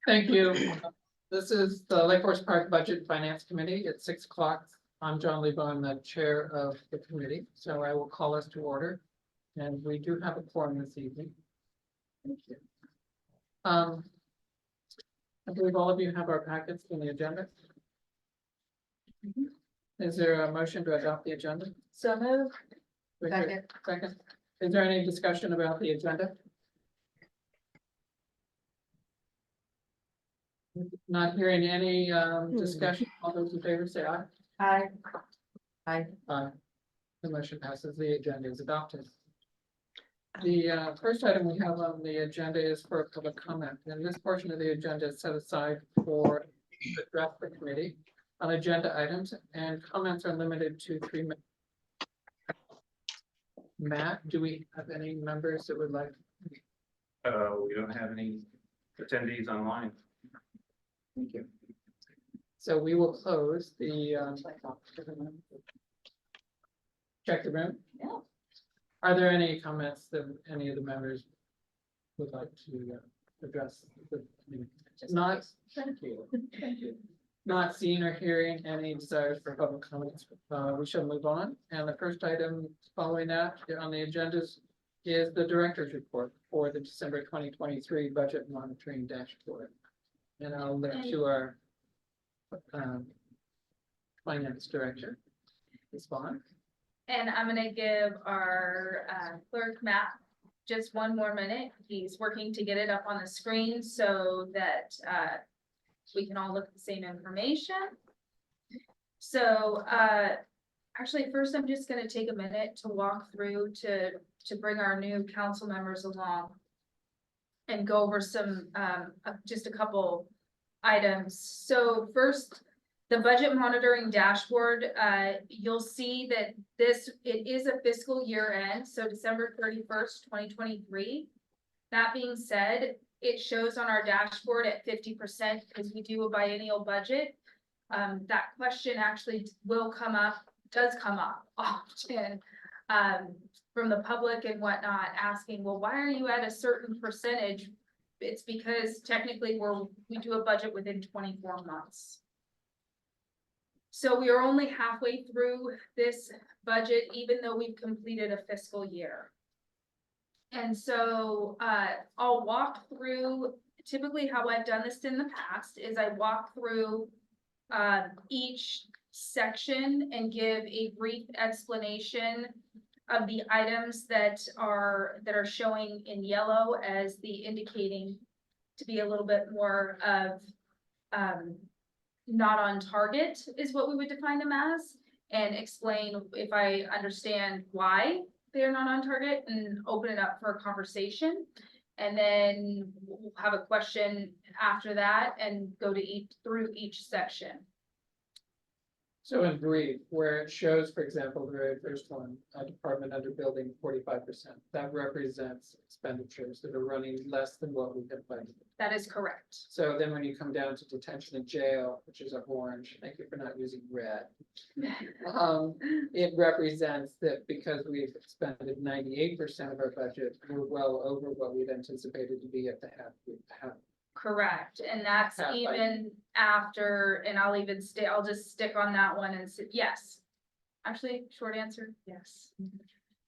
Thank you. This is the Lake Forest Park Budget and Finance Committee at 6 o'clock. I'm John Lebo, I'm the chair of the committee, so I will call us to order. And we do have a quorum this evening. Thank you. I believe all of you have our packets in the agenda. Is there a motion to adopt the agenda? So moved. Second. Second. Is there any discussion about the agenda? Not hearing any discussion. All those in favor say aye. Aye. Aye. Aye. The motion passes. The agenda is adopted. The first item we have on the agenda is for a public comment, and this portion of the agenda is set aside for the draft the committee on agenda items, and comments are limited to 3 minutes. Matt, do we have any members that would like? We don't have any attendees online. Thank you. So we will close the check the room. Yeah. Are there any comments that any of the members would like to address? Not, thank you. Thank you. Not seeing or hearing any desires for public comments, we shall move on. And the first item following that on the agendas is the director's report for the December 2023 budget monitoring dashboard. And I'll look to our finance director, Ms. Vaughn. And I'm gonna give our clerk Matt just 1 more minute. He's working to get it up on the screen so that we can all look at the same information. So actually, first I'm just gonna take a minute to walk through to bring our new council members along and go over some just a couple items. So first, the budget monitoring dashboard, you'll see that it is a fiscal year end, so December 31st, 2023. That being said, it shows on our dashboard at 50% because we do a biennial budget. That question actually does come up often from the public and whatnot, asking, well, why are you at a certain percentage? It's because technically we do a budget within 24 months. So we are only halfway through this budget, even though we've completed a fiscal year. And so I'll walk through, typically how I've done this in the past is I walk through each section and give a brief explanation of the items that are showing in yellow as the indicating to be a little bit more of not on target is what we would define them as, and explain if I understand why they're not on target and open it up for a conversation. And then we'll have a question after that and go to through each section. So in brief, where it shows, for example, the very first one, a department under building 45%, that represents expenditures that are running less than what we have budgeted. That is correct. So then when you come down to detention and jail, which is orange, thank you for not using red. It represents that because we've expended 98% of our budget, we're well over what we'd anticipated to be at the half. Correct, and that's Half, right? even after, and I'll just stick on that one and say, yes. Actually, short answer, yes,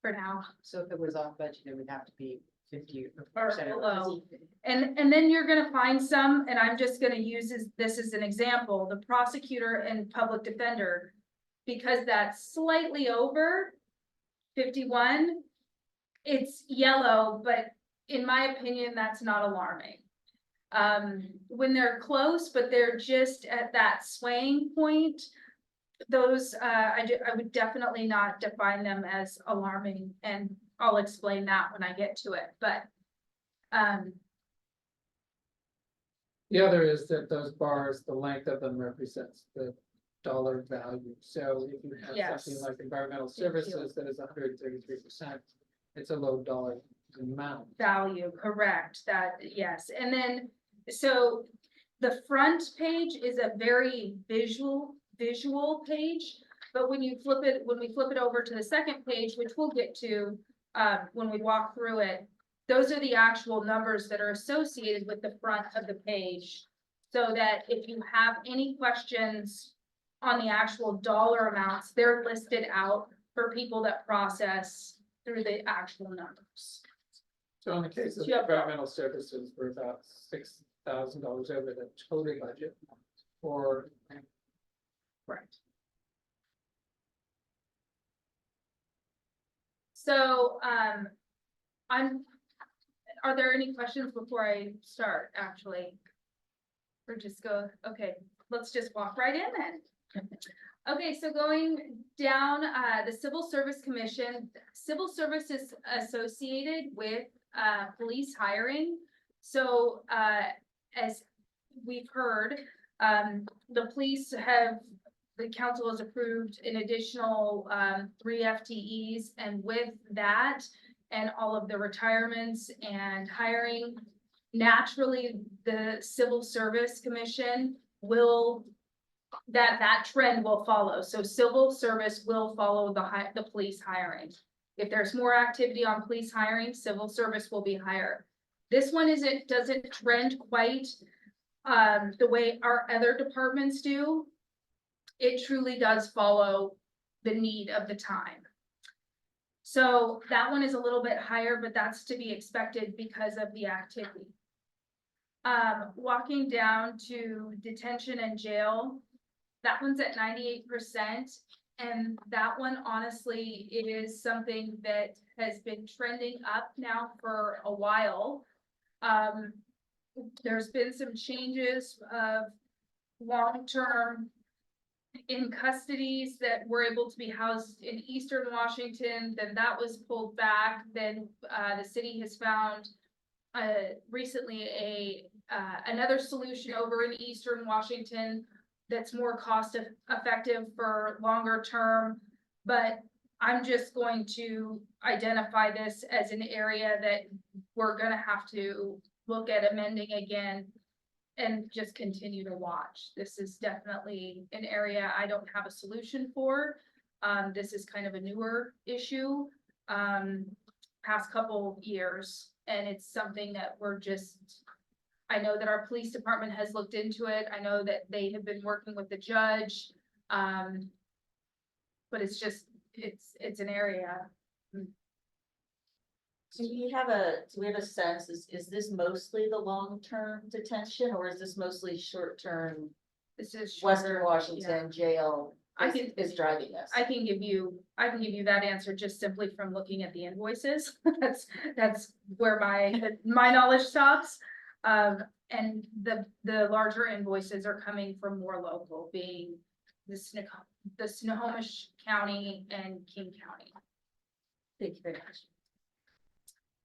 for now. So if it was off budget, it would have to be 50%. Or below. And then you're gonna find some, and I'm just gonna use this as an example, the prosecutor and public defender. Because that's slightly over 51, it's yellow, but in my opinion, that's not alarming. When they're close, but they're just at that swaying point, those, I would definitely not define them as alarming, and I'll explain that when I get to it, but, The other is that those bars, the length of them represents the dollar value. So if you have something Yes. like environmental Thank you. services that is 133%, it's a low dollar amount. value, correct, that, yes, and then, so the front page is a very visual page, but when we flip it over to the second page, which we'll get to when we walk through it, those are the actual numbers that are associated with the front of the page. So that if you have any questions on the actual dollar amounts, they're listed out for people that process through the actual numbers. So in the case of Yeah. environmental services, we're about $6,000 over the total budget for. Correct. So, are there any questions before I start, actually? Or just go, okay, let's just walk right in then. Okay, so going down, the Civil Service Commission, civil service is associated with, police hiring. So, as we've heard, the police have, the council has approved an additional, 3 FTEs, and with that, and all of the retirements and hiring, naturally, the Civil Service Commission will, that trend will follow. So civil service will follow the police hiring. If there's more activity on police hiring, civil service will be higher. This one doesn't trend quite the way our other departments do. It truly does follow the need of the time. So that one is a little bit higher, but that's to be expected because of the activity. Walking down to detention and jail, that one's at 98%. And that one, honestly, is something that has been trending up now for a while. There's been some changes of long-term in custodies that were able to be housed in Eastern Washington, then that was pulled back. Then the city has found recently another solution over in Eastern Washington that's more cost effective for longer term. But I'm just going to identify this as an area that we're gonna have to look at amending again and just continue to watch. This is definitely an area I don't have a solution for. This is kind of a newer issue, past couple years, and it's something that we're just, I know that our police department has looked into it. I know that they have been working with the judge. But it's just, it's an area. Do we have a sense, is this mostly the long-term detention, or is this mostly short-term This is Western shorter, Washington jail I can- is driving this? I can give you that answer just simply from looking at the invoices. That's where my knowledge stops. And the larger invoices are coming from more local, being the Snohomish County and King County. Thank you very much.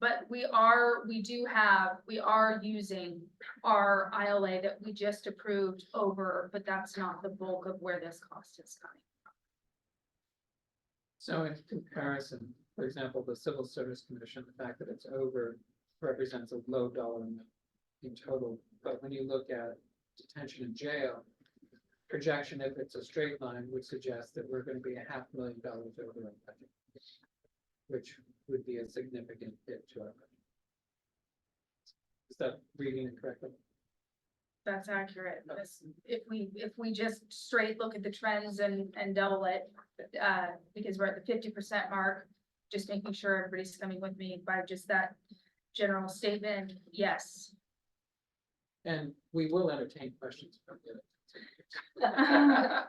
But we are using our ILA that we just approved over, but that's not the bulk of where this cost is coming. So in comparison, for example, the Civil Service Commission, the fact that it's over represents a low dollar amount in total. But when you look at detention and jail, projection, if it's a straight line, would suggest that we're going to be $500,000 over our budget, which would be a significant hit to our budget. Is that reading it correctly? That's accurate. If we just straight look at the trends and double it, because we're at the 50% mark, just making sure everybody's coming with me by just that general statement, yes. And we will entertain questions from you. I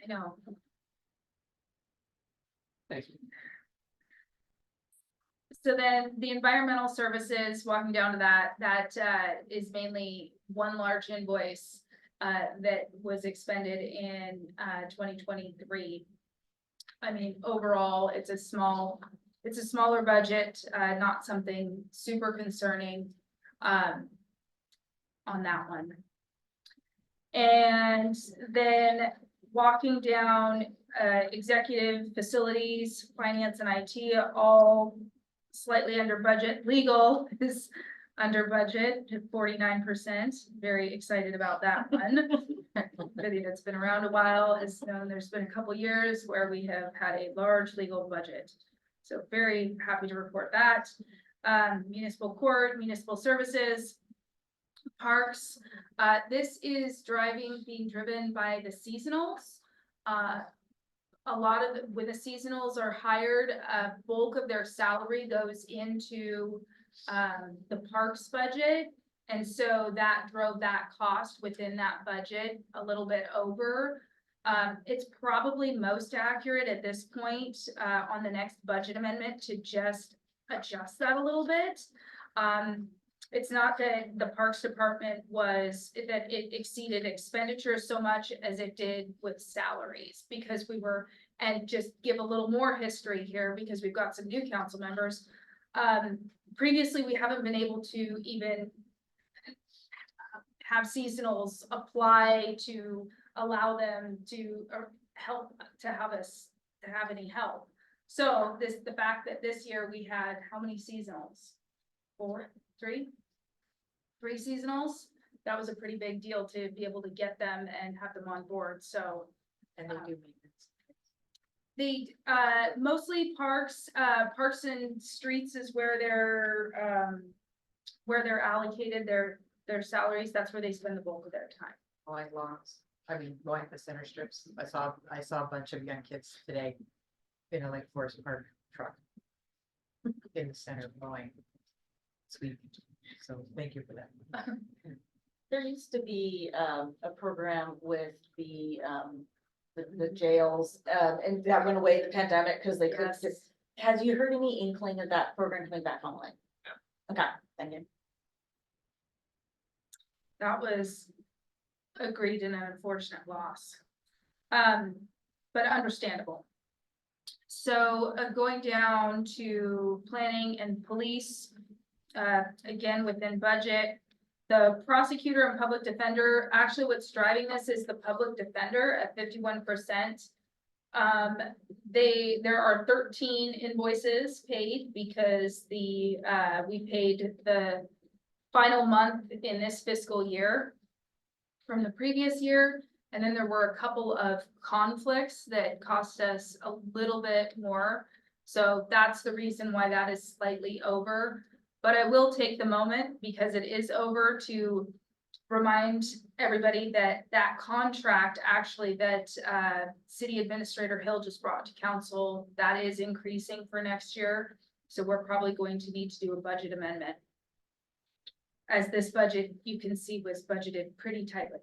know. Thank you. So then the environmental services, walking down to that is mainly one large invoice that was expended in 2023. I mean, overall, it's a smaller budget, not something super concerning on that one. And then walking down, executive, facilities, finance and IT, all slightly under budget. Legal is under budget to 49%. Very excited about that one. Anybody that's been around a while has known there's been a couple years where we have had a large legal budget. So very happy to report that. Municipal court, municipal services, parks. This is being driven by the seasonals. A lot of, when the seasonals are hired, a bulk of their salary goes into the parks budget. And so that drove that cost within that budget a little bit over. It's probably most accurate at this point on the next budget amendment to just adjust that a little bit. It's not that the Parks Department that it exceeded expenditures so much as it did with salaries, because and just give a little more history here, because we've got some new council members. Previously, we haven't been able to even have seasonals apply to allow them to help to have any help. So the fact that this year we had how many seasonals? Three seasonals. That was a pretty big deal to be able to get them and have them on board. So, And they do maintenance. they mostly parks and streets is where they're allocated their salaries. That's where they spend the bulk of their time. Mowing lawns, mowing the center strips. I saw a bunch of young kids today in a Lake Forest Park truck in the center mowing. Sweet. So thank you for that. There used to be a program with the jails, and that went away in the pandemic because they couldn't. Yes. Have you heard any inkling of that program coming back online? No. Okay, thank you. That was agreed in an unfortunate loss. But understandable. So going down to planning and police, again, within budget, the prosecutor and public defender, actually what's driving this is the public defender at 51%. There are 13 invoices paid because we paid the final month in this fiscal year from the previous year. And then there were a couple of conflicts that cost us a little bit more. So that's the reason why that is slightly over. But I will take the moment, because it is over, to remind everybody that that contract actually that City Administrator Hill just brought to council, that is increasing for next year. So we're probably going to need to do a budget amendment, as this budget, you can see, was budgeted pretty tightly.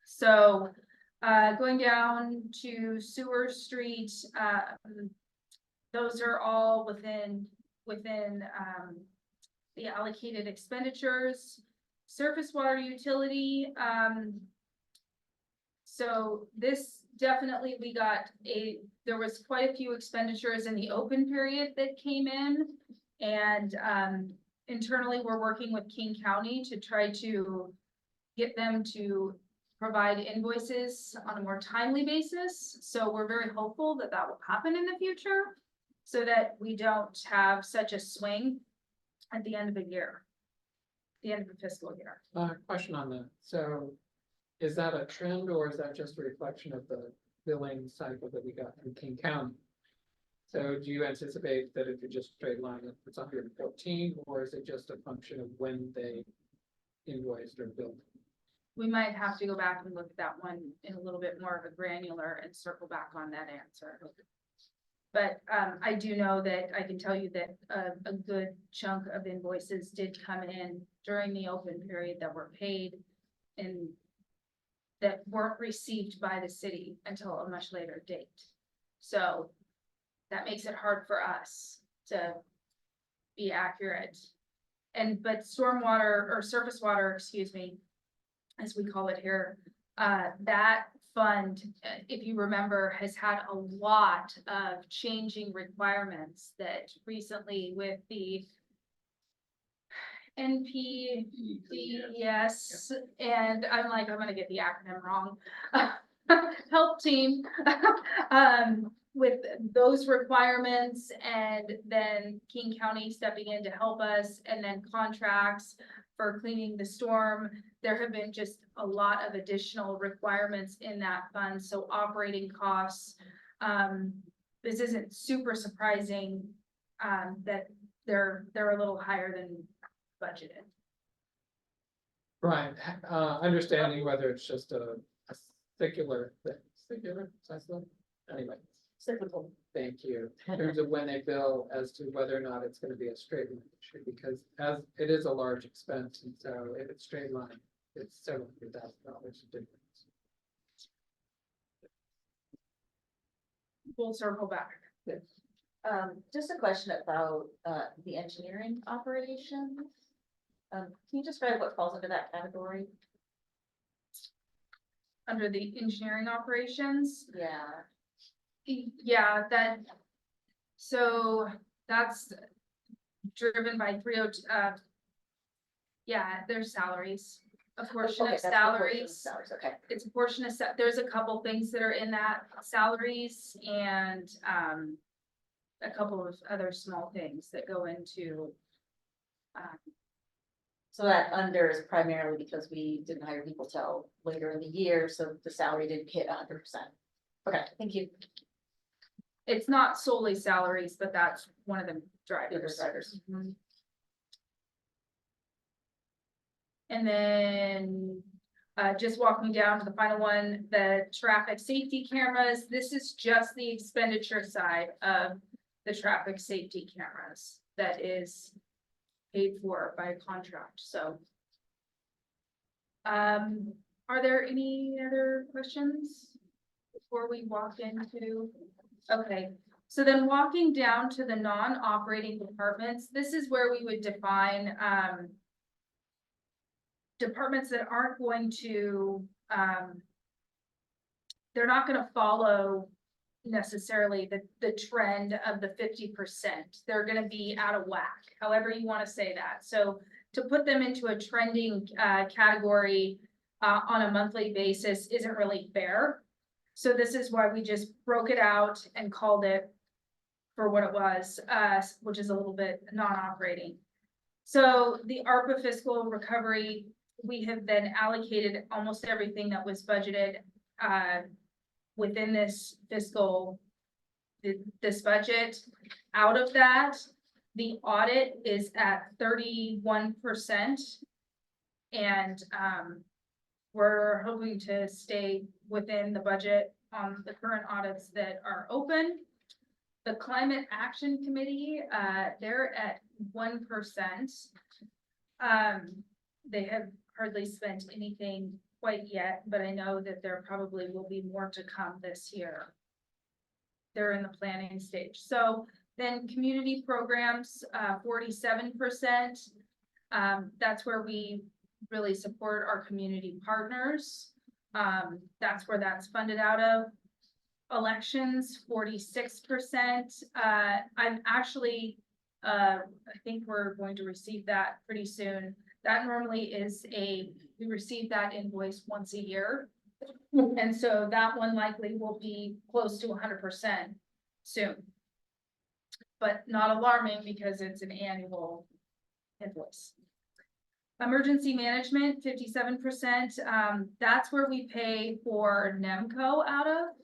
So going down to Sewer Street, those are all within the allocated expenditures. Surface water utility, so this definitely, there was quite a few expenditures in the open period that came in, and internally, we're working with King County to try to get them to provide invoices on a more timely basis. So we're very hopeful that that will happen in the future, so that we don't have such a swing at the end of the year, the end of the fiscal year. Question on that. So is that a trend, or is that just a reflection of the billing cycle that we got from King County? So do you anticipate that if you just straight line it, it's 114, or is it just a function of when they invoiced or billed? We might have to go back and look at that one in a little bit more of a granular and circle back on that answer. But I do know that I can tell you that a good chunk of invoices did come in during the open period that were paid and that weren't received by the city until a much later date. So that makes it hard for us to be accurate. But stormwater, or surface water, excuse me, as we call it here, that fund, if you remember, has had a lot of changing requirements that recently with the NPDES, and I'm gonna get the acronym wrong, help team, with those requirements, and then King County stepping in to help us, and then contracts for cleaning the storm. There have been just a lot of additional requirements in that fund, so operating costs, this isn't super surprising, that they're a little higher than budgeted. Brian, understanding whether it's just a secular thing, anyway, Cyclical. thank you. In terms of when they bill as to whether or not it's gonna be a straight line issue, because as it is a large expense, and so if it's straight line, it's several $100,000 difference. We'll circle back. Just a question about, the engineering operations. Can you describe what falls into that category? Under the engineering operations, Yeah. yeah, so that's driven by yeah, there's salaries, a portion Okay, of that's the portion of salaries. Salaries, okay. It's a portion of, there's a couple things that are in that salaries and, a couple of other small things that go into, So that under is primarily because we didn't hire people till later in the year, so the salary didn't hit 100%. Okay, thank you. it's not solely salaries, but that's one of the Bigger drivers. drivers. Mhm. And then, just walking down to the final one, the traffic safety cameras, this is just the expenditure side of the traffic safety cameras that is paid for by contract, so. Are there any other questions before we walk into? Okay, so then walking down to the non-operating departments, this is where we would define, departments that aren't going to, they're not gonna follow necessarily the trend of the 50%. They're gonna be out of whack, however you wanna say that. So to put them into a trending, category, on a monthly basis isn't really fair. So this is why we just broke it out and called it for what it was, which is a little bit non-operating. So the ARPA fiscal recovery, we have then allocated almost everything that was budgeted, within this fiscal, this budget. Out of that, the audit is at 31%. And, we're hoping to stay within the budget on the current audits that are open. The Climate Action Committee, they're at 1%. They have hardly spent anything quite yet, but I know that there probably will be more to come this year. They're in the planning stage. So then community programs, 47%. That's where we really support our community partners. That's where that's funded out of. Elections, 46%. I'm actually, I think we're going to receive that pretty soon. That normally is we receive that invoice once a year. And so that one likely will be close to 100% soon. But not alarming because it's an annual invoice. Emergency management, 57%. That's where we pay for NEMCO out of.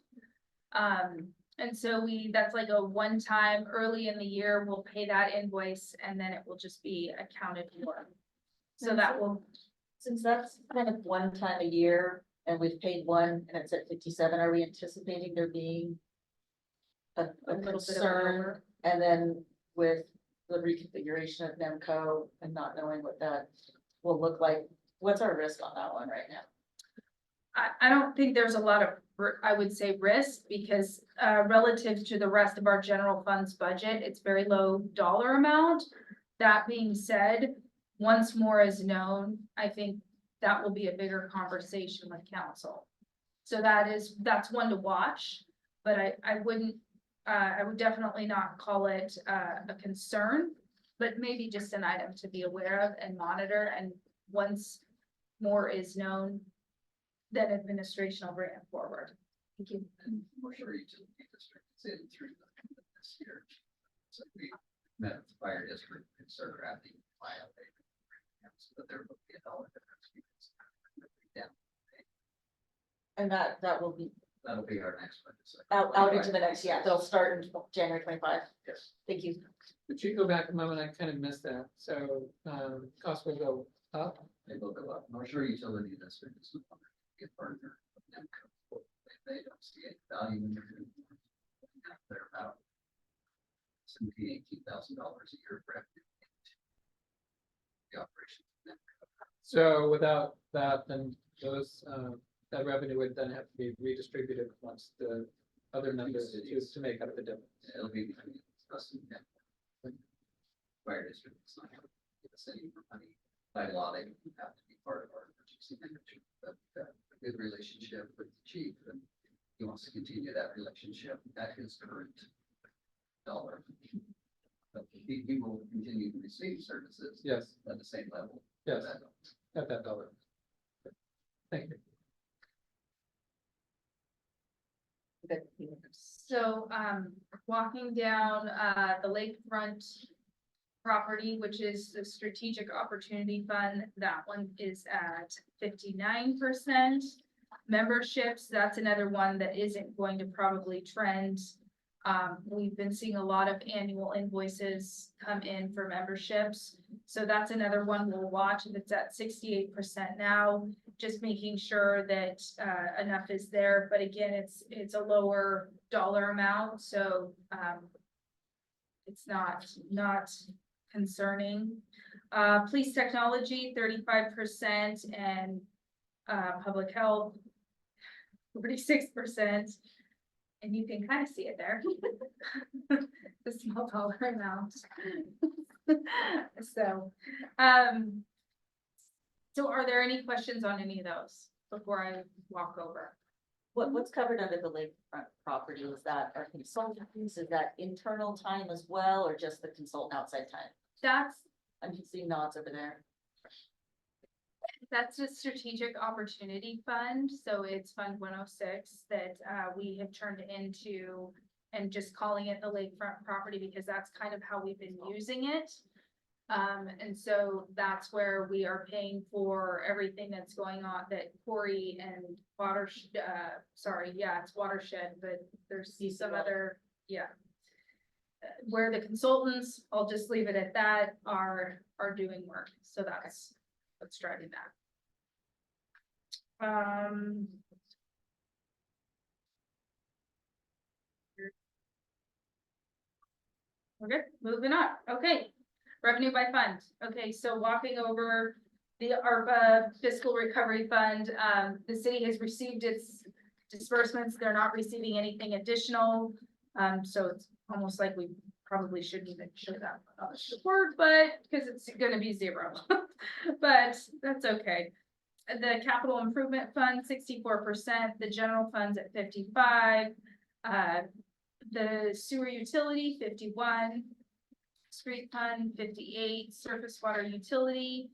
And so that's like a one-time early in the year, we'll pay that invoice and then it will just be accounted for. So that will, Since that's kind of one time a year and we've paid one and it's at 57, are we anticipating there being a little bit of concern? lower. And then with the reconfiguration of NEMCO and not knowing what that will look like, what's our risk on that one right now? I don't think there's a lot of, I would say, risk because relative to the rest of our general funds budget, it's very low dollar amount. That being said, once more is known, I think that will be a bigger conversation with council. So that's one to watch, but I would definitely not call it a concern, but maybe just an item to be aware of and monitor. And once more is known, then administration will bring it forward. Thank you. We're sure utility district is in through this year. So we met with the fire district and started drafting file. So there will be a dollar difference. And that will be That'll be our next budget cycle. Out into the next, yeah, they'll start in January 25. Yes. Thank you. Could you go back a moment? I kind of missed that. So, costs will go up. They will go up. North Shore Utility District is no longer a partner of NEMCO. They don't see any value in their. They're about $18,000 a year of revenue. The operation. of NEMCO. So without that, then those, that revenue would then have to be redistributed amongst the other members to make up the difference. It'll be between us and NEMCO. Fire district is not going to give us any more money. By law, they have to be part of our emergency management, but a good relationship with the chief, and he wants to continue that relationship at his current dollar. But he will continue to receive services Yes, at the same level. yes, That- at that dollar. Thank you. So, walking down, the lakefront property, which is the Strategic Opportunity Fund, that one is at 59%. Memberships, that's another one that isn't going to probably trend. We've been seeing a lot of annual invoices come in for memberships. So that's another one we'll watch. If it's at 68% now, just making sure that enough is there. But again, it's a lower dollar amount, so it's not concerning. Police technology, 35%, and public health, 46%. And you can kind of see it there. The small dollar amount. So, so are there any questions on any of those before I walk over? What's covered under the lakefront property? Is that our consultants? Is that internal time as well, or just the consultant outside time? That's I'm just seeing nods over there. a strategic opportunity fund, so it's Fund 106 that we have turned into, and just calling it the lakefront property because that's kind of how we've been using it. And so that's where we are paying for everything that's going on that Corey and it's Watershed, but there's some other, where the consultants, I'll just leave it at that, are doing work, so that's what's driving that. We're good, moving on, okay. Revenue by fund, okay, so walking over the ARPA fiscal recovery fund, the city has received its disbursements, they're not receiving anything additional. So it's almost like we probably shouldn't even show that on the report, but, because it's gonna be zero. But that's okay. The capital improvement fund, 64%, the general fund's at 55%, the sewer utility, 51%, street fund, 58%, surface water utility,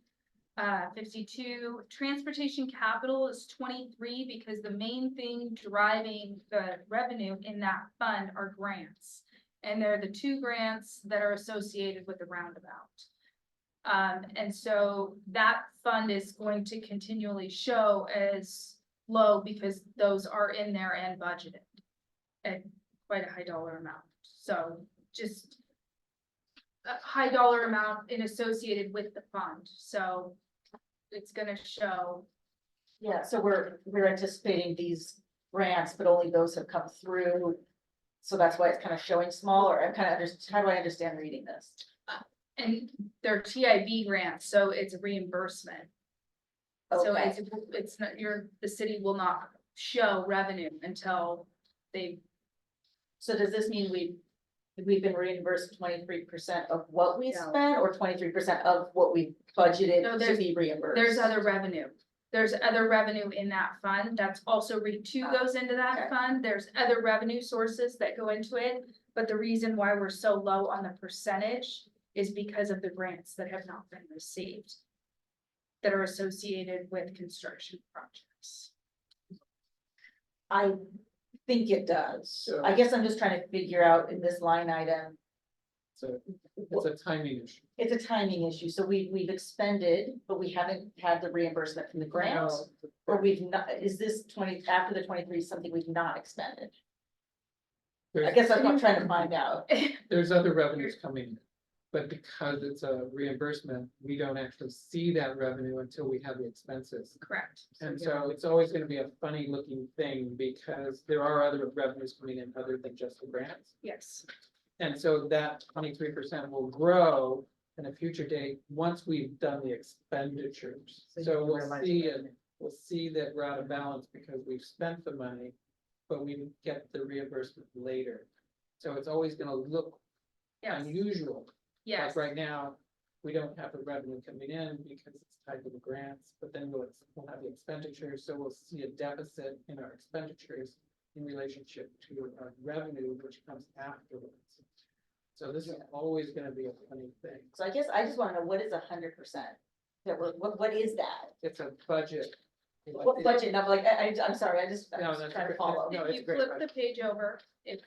52%, transportation capital is 23%, because the main thing driving the revenue in that fund are grants. And they're the 2 grants that are associated with the roundabout. And so that fund is going to continually show as low because those are in there and budgeted at quite a high dollar amount. So just a high dollar amount associated with the fund. So it's gonna show. Yeah, so we're anticipating these grants, but only those have come through. So that's why it's kind of showing small, or I'm kind of how do I understand reading this? And they're TIB grants, so it's a reimbursement. So Okay. it's not, the city will not show revenue until they. So does this mean we've been reimbursed 23% of what we No. spent, or 23% of what we budgeted No, to be reimbursed? There's other revenue. There's other revenue in that fund. That's also REIT 2 goes into that okay. fund. There's other revenue sources that go into it. But the reason why we're so low on the percentage is because of the grants that have not been received that are associated with construction projects. I think it does. So- I guess I'm just trying to figure out in this line item, So it's a timing issue. It's a timing issue, so we've expended, but we haven't had the reimbursement from the grants. Or we've not, is this after the 23 something we've not expended? I guess that's what I'm trying to find out. There's other revenues coming in. But because it's a reimbursement, we don't actually see that revenue until we have the expenses. Correct. And so it's always gonna be a funny looking thing because there are other revenues coming in other than just the grants. Yes, And so that 23% will grow in a future date, once we've done the expenditures. So you So can we'll realize see the it, revenue. we'll see that we're out of balance because we've spent the money, but we get the reimbursement later. So it's always gonna look yes, unusual. yes, Like right now, we don't have the revenue coming in because it's tied to the grants, but then we'll have the expenditures, so we'll see a deficit in our expenditures in relationship to our revenue, which comes afterwards. So this is always gonna be a funny thing. So I guess I just wanna know, what is 100%? What is that? It's a budget. What budget number, like, I'm sorry, I'm No, just that's trying to great. follow. No, if it's you great, flip right? the page over, it's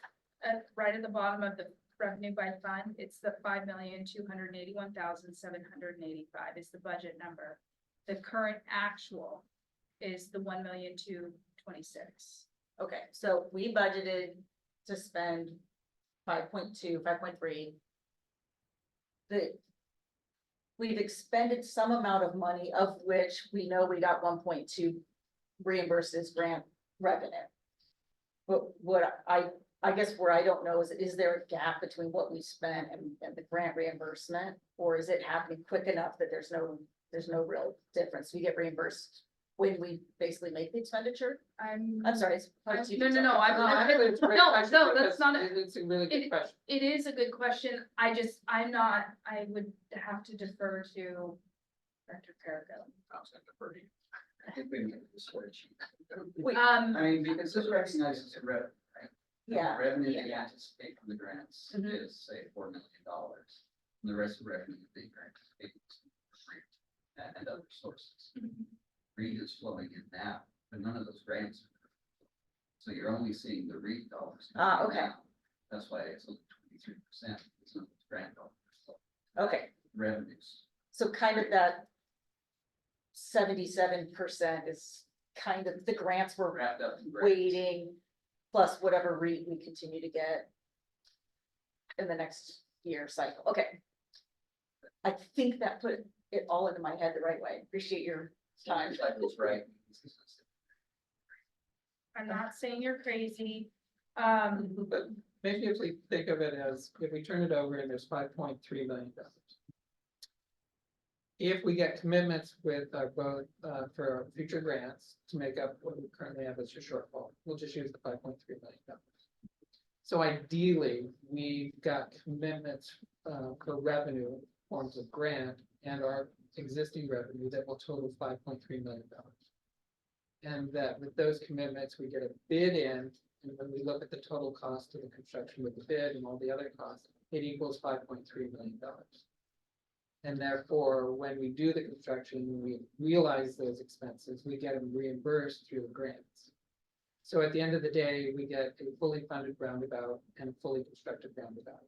right at the bottom of the revenue by fund, it's the 5,281,785 is the budget number. The current actual is the 1,226,000. Okay, so we budgeted to spend 5.2, 5.3. We've expended some amount of money, of which we know we got 1.2 reimbursed as grant revenue. But what I guess where I don't know is there a gap between what we spent and the grant reimbursement? Or is it happening quick enough that there's no real difference? We get reimbursed when we basically make the expenditure? I'm sorry. It's part two. No, No, I think it's a great No, question no, that's because not It's a really good question. It is a good question. I would have to defer to Director Perico. I was gonna defer to you. I think we need to switch. Wait, I mean, because this recognizes the revenue, right? Yeah, Revenue yeah, we yeah. anticipate from the grants Mhm. is, say, $4 million. And the rest of the revenue the grants and other sources. REIT is flowing in now, but none of those grants. So you're only seeing the REIT dollars. coming in Okay. now. That's why it's only 23%, it's not the grant dollars. So Okay, revenues. so kind of that 77% is kind of the grants we're Wrapped up in grants. waiting, plus whatever rate we continue to get in the next year cycle. Okay. I think that put it all into my head the right way. Appreciate your time. Cycle's right. I'm not saying you're crazy. But maybe if we think of it as, if we turn it over and there's $5.3 million. If we get commitments with our both, for our future grants to make up what we currently have as a shortfall, we'll just use the $5.3 million. So ideally, we've got commitments, for revenue forms of grant and our existing revenue that will total $5.3 million. And that with those commitments, we get a bid in, and when we look at the total cost of the construction with the bid and all the other costs, it equals $5.3 million. And therefore, when we do the construction, we realize those expenses, we get them reimbursed through the grants. So at the end of the day, we get a fully funded roundabout and fully constructed roundabout.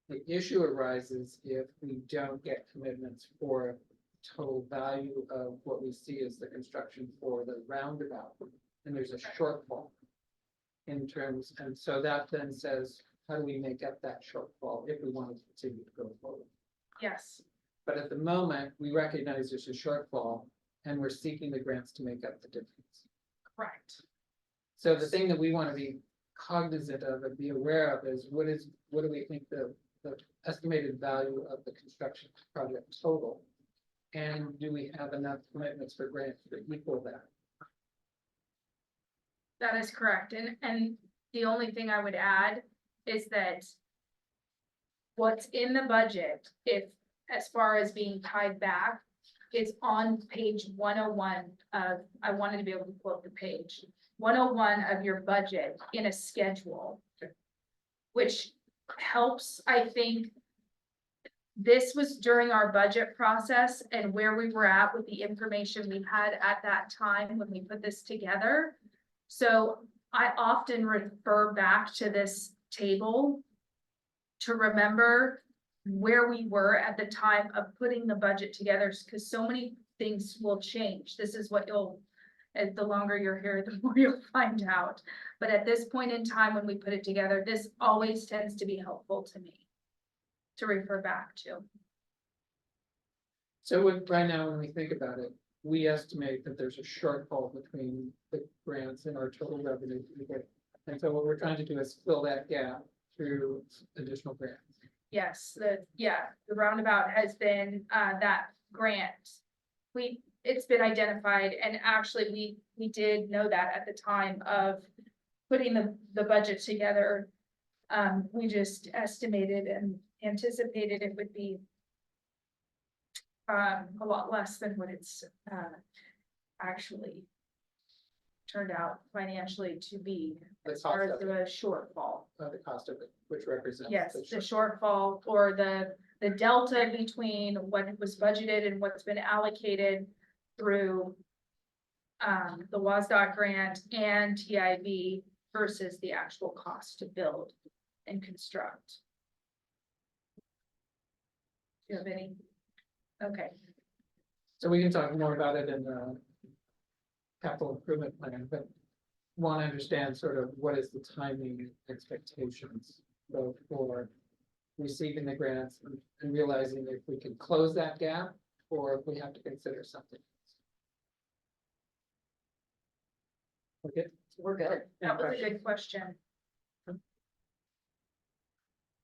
The issue arises if we don't get commitments for total value of what we see as the construction for the roundabout, and there's a shortfall in terms, and so that then says, how do we make up that shortfall if we want to continue to go forward? Yes, But at the moment, we recognize there's a shortfall, and we're seeking the grants to make up the difference. correct. So the thing that we want to be cognizant of and be aware of is what do we think the estimated value of the construction project total? And do we have enough commitments for grants to equal that? That is correct. And the only thing I would add is that what's in the budget, if, as far as being tied back, is on page 101 of, I wanted to be able to quote the page, 101 of your budget in a schedule, which helps, I think. This was during our budget process and where we were at with the information we had at that time when we put this together. So I often refer back to this table to remember where we were at the time of putting the budget together, because so many things will change. This is what you'll, as the longer you're here, the more you'll find out. But at this point in time, when we put it together, this always tends to be helpful to me to refer back to. So right now, when we think about it, we estimate that there's a shortfall between the grants and our total revenue. And so what we're trying to do is fill that gap through additional grants. Yes, the roundabout has been, that grant. It's been identified, and actually, we did know that at the time of putting the budget together. We just estimated and anticipated it would be a lot less than what it's, actually turned out financially to be, The as far cost as the shortfall. the cost of it, which represents. Yes, the the shortfall or the delta between what was budgeted and what's been allocated through the WASDOT grant and TIV versus the actual cost to build and construct. Do you have any? Okay, So we can talk more about it in the capital improvement plan, but want to understand sort of what is the timing expectations, both for receiving the grants and realizing if we can close that gap, or if we have to consider something. Okay. We're good. that was a good question.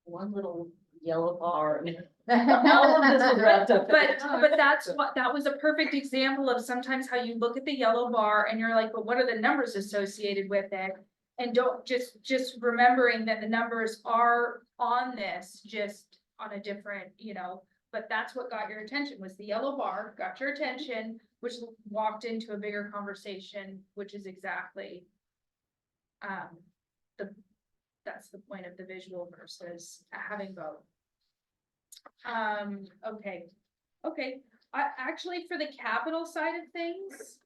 One little yellow bar. No, This is wrapped up. But that's what, that was a perfect example of sometimes how you look at the yellow bar and you're like, but what are the numbers associated with it? And don't just remembering that the numbers are on this, just on a different, but that's what got your attention, was the yellow bar got your attention, which walked into a bigger conversation, which is exactly that's the point of the visual versus having both. Okay, actually, for the capital side of things,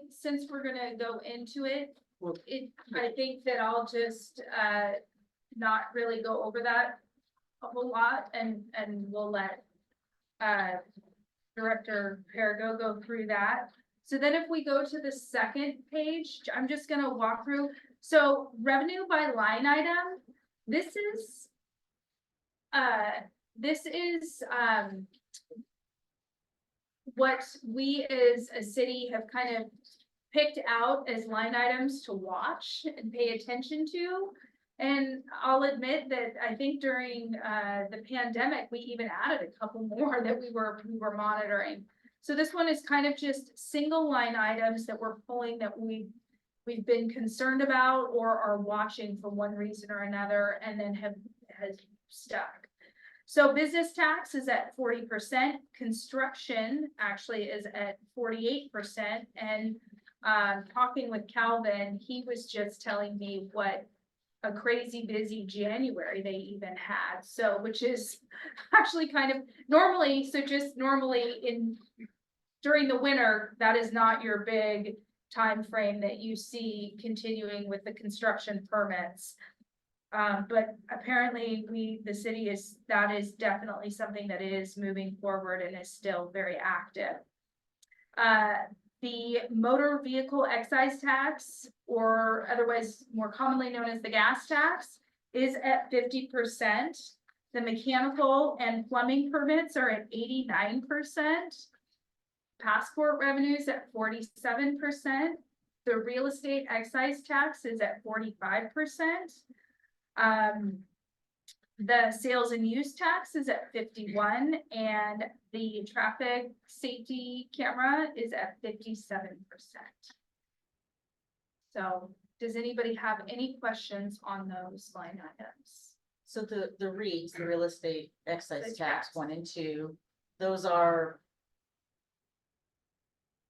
since we're gonna go into it, Well, I think that I'll just, not really go over that a whole lot, and we'll let, Director Perigo go through that. So then if we go to the second page, I'm just gonna walk through, so revenue by line item, this is, what we as a city have kind of picked out as line items to watch and pay attention to. And I'll admit that I think during the pandemic, we even added a couple more that we were monitoring. So this one is kind of just single line items that we're pulling that we've been concerned about or are watching for one reason or another, and then has stuck. So business tax is at 40%, construction actually is at 48%, and talking with Calvin, he was just telling me what a crazy busy January they even had. So, which is actually kind of normally, during the winter, that is not your big time frame that you see continuing with the construction permits. But apparently the city that is definitely something that is moving forward and is still very active. The motor vehicle excise tax, or otherwise more commonly known as the gas tax, is at 50%. The mechanical and plumbing permits are at 89%. Passport revenues at 47%. The real estate excise tax is at 45%. The sales and use tax is at 51%, and the traffic safety camera is at 57%. So does anybody have any questions on those line items? So the REITs, the real estate excise The tax tax. 1 and 2, those are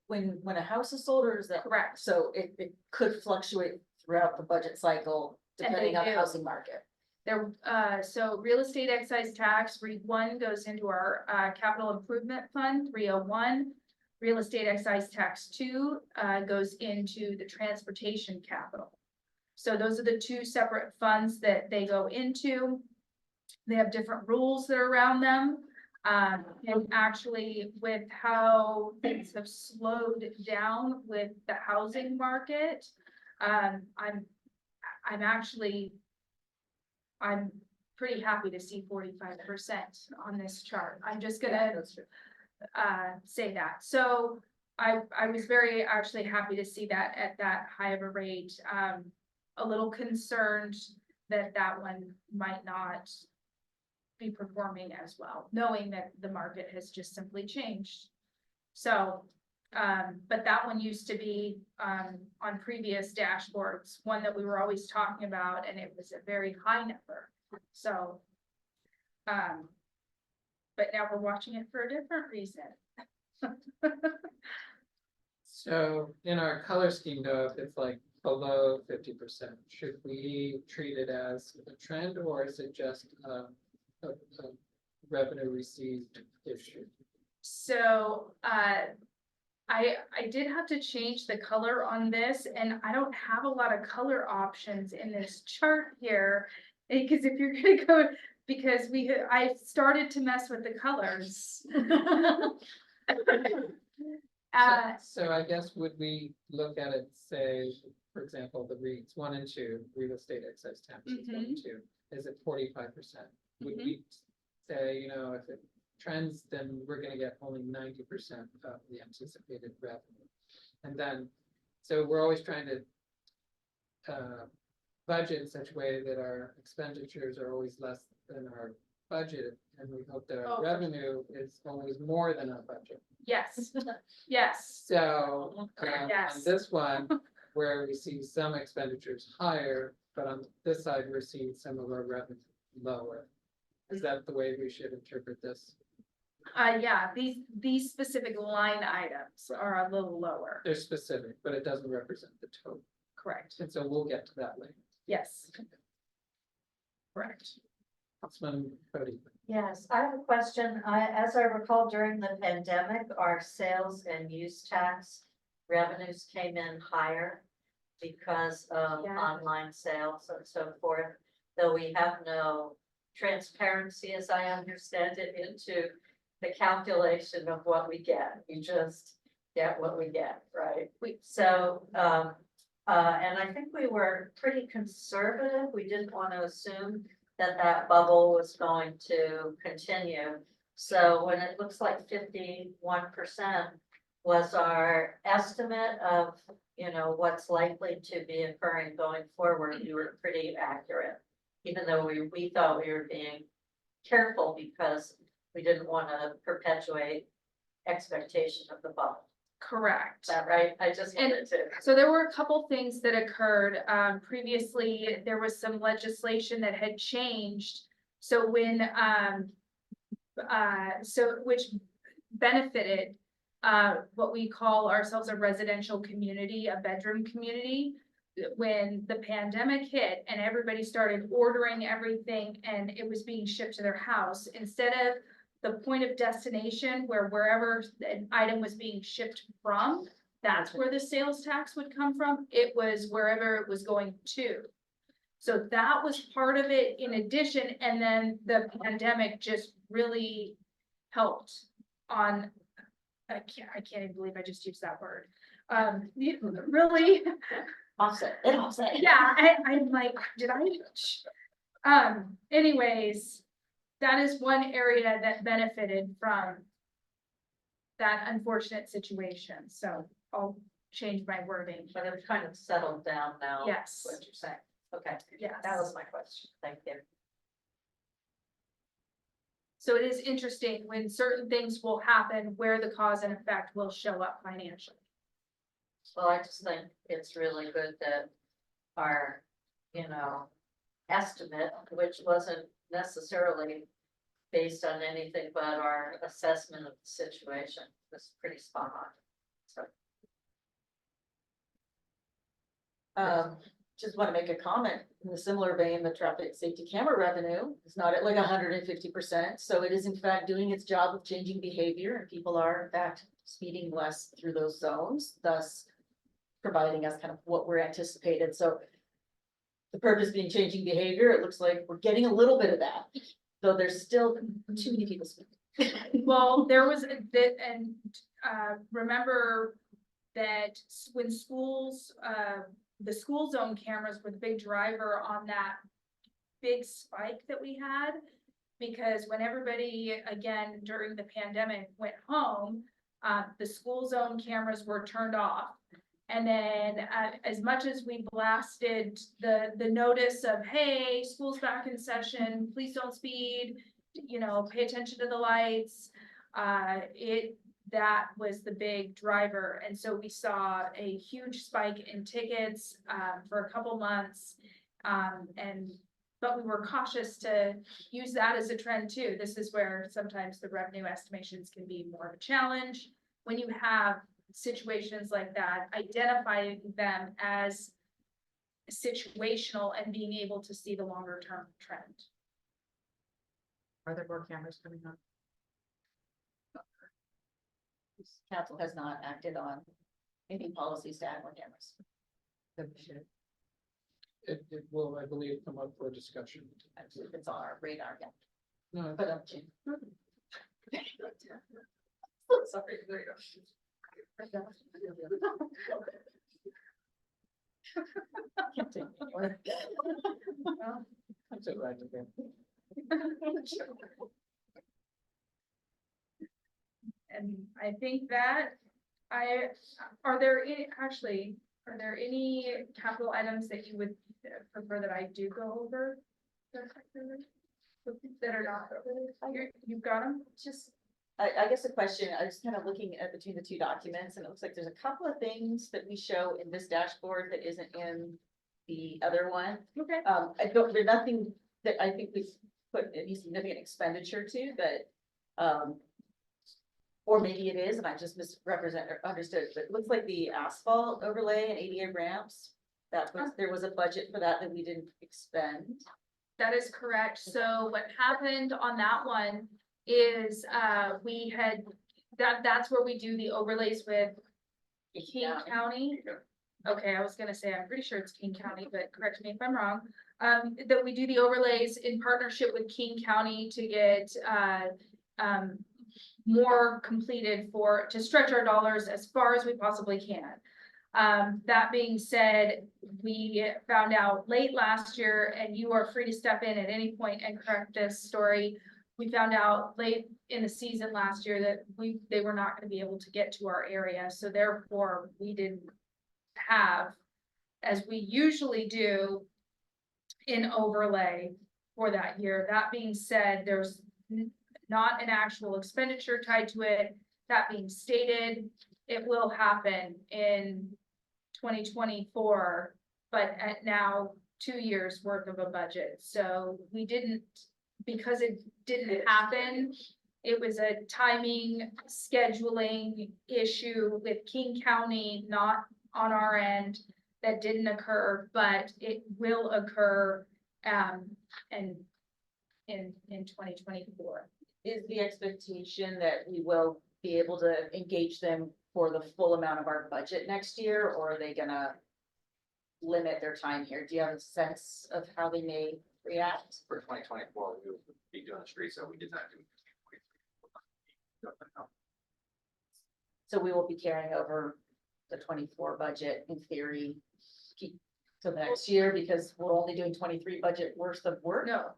when a house is sold, or is that? Correct. So it could fluctuate throughout the budget cycle, And depending they on the do. housing market. There, so real estate excise tax, REIT 1 goes into our capital improvement fund, 301. Real estate excise tax 2 goes into the transportation capital. So those are the two separate funds that they go into. they have different rules that are around them. And actually with how things have slowed down with the housing market, I'm actually, I'm pretty happy to see 45% on this chart. I'm just gonna That's true. say that. So I was very actually happy to see that at that high of a rate. A little concerned that that one might not be performing as well, knowing that the market has just simply changed. So, but that one used to be, on previous dashboards, one that we were always talking about, and it was a very high number. So, but now we're watching it for a different reason. So in our color scheme though, if it's like below 50%, should we treat it as a trend or is it just a revenue received issue? So, I did have to change the color on this, and I don't have a lot of color options in this chart here. Because if you're gonna go, because I started to mess with the colors. So I guess would we look at it, say, for example, the REITs 1 and 2, real estate excise taxes 1 and 2, is it 45%? Would we say, you know, if it trends, then we're gonna get only 90% of the anticipated revenue? And then, so we're always trying to budget in such a way that our expenditures are always less than our budget, and we hope that Oh, our for revenue is always more than our budget. Yes, yes, So, on Yes. this one, where we see some expenditures higher, but on this side, we're seeing some of our revenue lower. Is that the way we should interpret this? yeah, these specific line items are a little lower, They're specific, but it doesn't represent the total, correct, and so we'll get to that later. yes. Correct. Councilman Cody. Yes, I have a question. As I recall, during the pandemic, our sales and use tax revenues came in higher because of Yeah. online sales and so forth. Though we have no transparency, as I understand it, into the calculation of what we get. We just get what we get, right? So, and I think we were pretty conservative. We didn't want to assume that bubble was going to continue. So when it looks like 51% was our estimate of, you know, what's likely to be occurring going forward, we were pretty accurate. Even though we thought we were being careful because we didn't want to perpetuate expectation of the bubble. Correct. Is that right? I just wanted to. So there were a couple things that occurred. Previously, there was some legislation that had changed. So when, which benefited, what we call ourselves a residential community, a bedroom community. When the pandemic hit and everybody started ordering everything and it was being shipped to their house, instead of the point of destination where wherever an item was being shipped from, that's where the sales tax would come from. It was wherever it was going to. So that was part of it in addition, and then the pandemic just really helped on, I can't even believe I just used that word. Really, Offset, it offset. yeah, I'm like, did I? Anyways, that is one area that benefited from that unfortunate situation, so I'll change my wording. But it's kind of settled down now. Yes. What you're saying. Okay, Yes. that was my question. Thank you. So it is interesting when certain things will happen where the cause and effect will show up financially. Well, I just think it's really good that our, you know, estimate, which wasn't necessarily based on anything but our assessment of the situation, was pretty spot on. So, Just want to make a comment in the similar vein, the traffic safety camera revenue is not at like 150%. So it is in fact doing its job of changing behavior and people are in fact speeding less through those zones, thus providing us kind of what we're anticipated. So the purpose being changing behavior, it looks like we're getting a little bit of that. though there's still too many people speaking. Well, there was, that, and, remember that when schools, the school zone cameras were the big driver on that big spike that we had. Because when everybody, again, during the pandemic went home, the school zone cameras were turned off. And then, as much as we blasted the notice of, hey, school's back in session, please don't speed, you know, pay attention to the lights. That was the big driver. And so we saw a huge spike in tickets, for a couple months. But we were cautious to use that as a trend too. This is where sometimes the revenue estimations can be more of a challenge. When you have situations like that, identifying them as situational and being able to see the longer term trend. Are there more cameras coming on? Council has not acted on any policies to add more cameras. That we should. It will, I believe, come up for discussion. It's on our radar yet, No, but sorry. Can't take anymore. that's it right again. And I think that are there any capital items that you would prefer that I do go over? That are not, you've got them? Just, I guess the question, I was kind of looking at between the two documents, and it looks like there's a couple of things that we show in this dashboard that isn't in the other one. Okay. There's nothing that I think we've put any significant expenditure to, but, or maybe it is, and I just misrepresent or understood, but it looks like the asphalt overlay and ADA ramps, there was a budget for that we didn't expend. That is correct. So what happened on that one is, we had, that's where we do the overlays with King County. Okay, I was gonna say, I'm pretty sure it's King County, but correct me if I'm wrong. That we do the overlays in partnership with King County to get, more completed to stretch our dollars as far as we possibly can. That being said, we found out late last year, and you are free to step in at any point and correct this story. We found out late in the season last year that they were not going to be able to get to our area. So therefore we didn't have, as we usually do, an overlay for that year. That being said, there's not an actual expenditure tied to it. That being stated, it will happen in 2024, but at now 2 years worth of a budget. So we didn't, because it didn't happen, it was a timing, scheduling issue with King County, not on our end, that didn't occur, but it will occur in 2024. Is the expectation that we will be able to engage them for the full amount of our budget next year, or are they gonna limit their time here? Do you have a sense of how they may react? For 2024, we will be doing the street, so we did not do. So we will be carrying over the 24 budget in theory to the next year, because we're only doing 23 budget worth of work? No,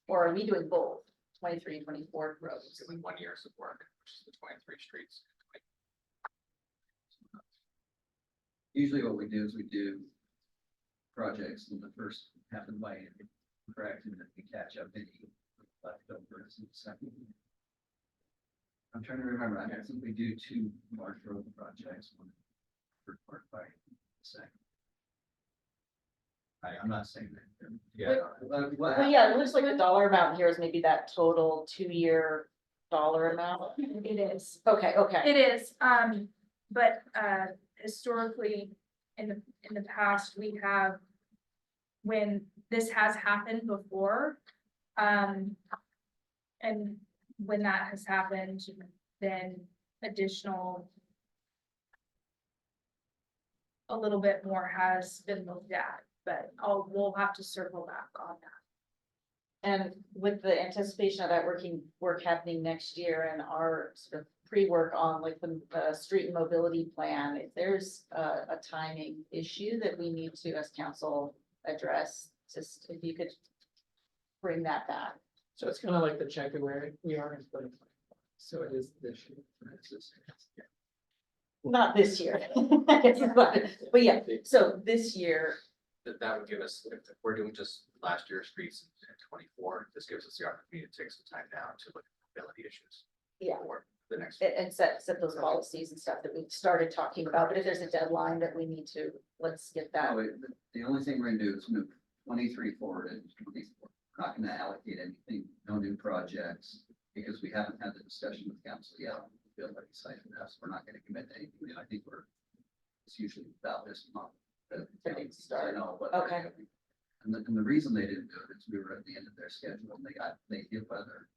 Or are we doing both, 23 and 24 roads? Doing 1 year's of work, which is the 23 streets. Usually what we do is we do projects in the first half of the year, correct, and then we catch up any leftovers in the second. I'm trying to remember, I think we do 2 large road projects, one first part by the second. I'm not saying that. Yeah. Well, yeah, it looks like the dollar amount here is maybe that total 2-year dollar amount. it is. Okay, It is, but historically, in the past, we have, when this has happened before, and when that has happened, then a little bit more has been looked at, but we'll have to circle back on that. And with the anticipation of that work happening next year and our sort of pre-work on like the street and mobility plan, if there's a timing issue that we need to as council address, just if you could bring that back. So it's kind of like the check where we are in 2025. So it is this year. Not this year. But yeah, so this year, That would give us, if we're doing just last year's streets in 24, this gives us the opportunity to take some time down to look at mobility issues. Yeah. For the next. and set those policies and stuff that we started talking about, but if there's a deadline that we need to, let's get that. Oh, the only thing we're gonna do is move 23 forward and 24. We're not gonna allocate anything, no new projects, because we haven't had the discussion with council yet. Bill already cited that, so we're not gonna commit to anything. I think it's usually about this month. that the They council start. know what they're Okay. doing. And the reason they didn't do it is we were at the end of their schedule, and they hit weather.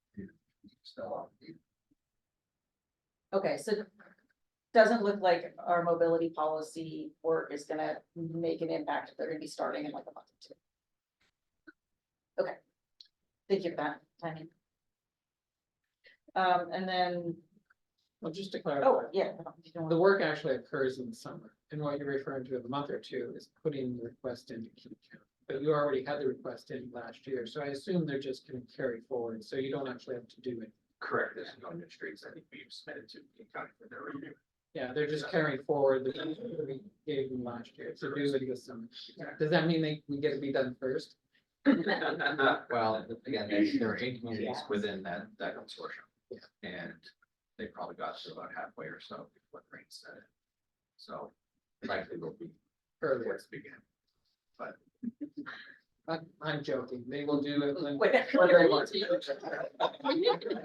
Still off. Okay, so doesn't look like our mobility policy work is gonna make an impact. They're gonna be starting in like a month or two. Okay. Thank you for that, timing. And then, Well, just to clarify. oh, yeah. The work actually occurs in the summer, and what you're referring to in a month or two is putting the request into King County. But you already had the request in last year, so I assume they're just gonna carry forward, so you don't actually have to do it. Correct, this is on the streets, I think we've submitted to King County for their review. Yeah, they're just carrying forward the ones that we gave them last year, so do it this summer. Does that mean we get to be done first? Well, again, there are 8 communities within that consortium. Yeah. And they probably got to about halfway or so before the rain set in. So likely will be Earlier. towards the beginning. I'm joking, they will do it when Wait. they want to.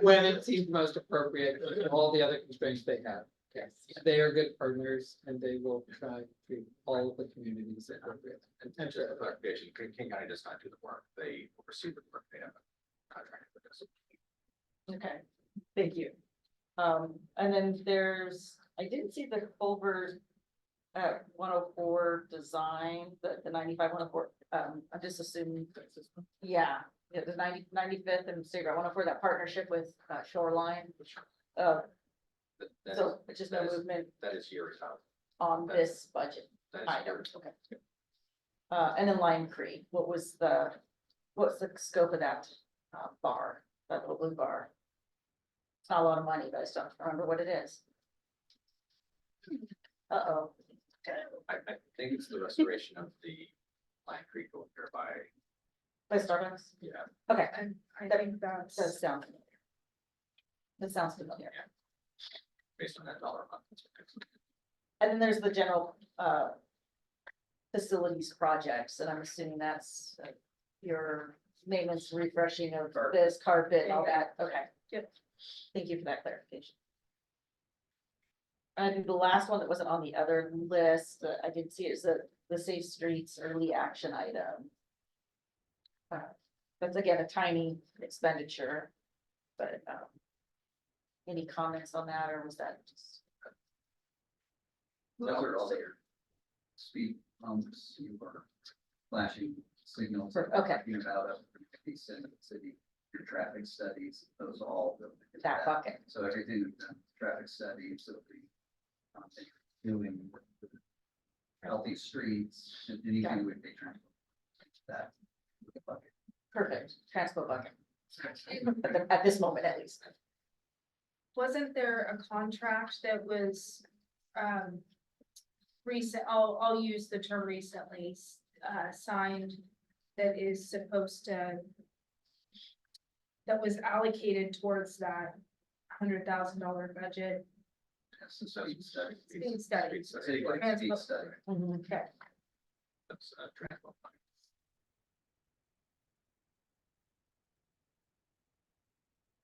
When it seems most appropriate, with all the other constraints they have. Yes. They are good partners and they will try to all of the communities appropriate. And Just for clarification, King County does not do the work, they oversee the work, they have a contract with us. Okay, thank you. And then I didn't see the Culver 104 design, the 95, 104, I'm just assuming, yeah, the 95th and State Route 104, that partnership with Shoreline. That So it's just no that is- movement that is years out. on this budget That is item, years. okay. And then Lime Creek, what's the scope of that bar, that little blue bar? It's not a lot of money, but I just don't remember what it is. Uh-oh, I think it's the restoration of the Line Creek over here by, by Starbucks? yeah, Okay, I think that's. that sounds familiar. That sounds familiar. based on that dollar amount. And then there's the general facilities projects, and I'm assuming that's your maintenance, refreshing of this carpet and all that, okay. Yep. Thank you for that clarification. And the last one that wasn't on the other list, that I did see is the Safe Streets early action item. That's again a tiny expenditure, but any comments on that, or was that just? Those are all your speed bumps, your flashing signals. Okay. Talking about the city, your traffic studies, those all. go into That bucket. So everything, we've done, traffic studies, so doing healthy streets, and anything would be transport. That. bucket. Perfect, transport bucket. At this moment, at least. Wasn't there a contract that was, recent, I'll use the term recently, signed that is supposed to, that was allocated towards that $100,000 budget? That's the study. Speed study. Citywide speed study. Okay. That's transport.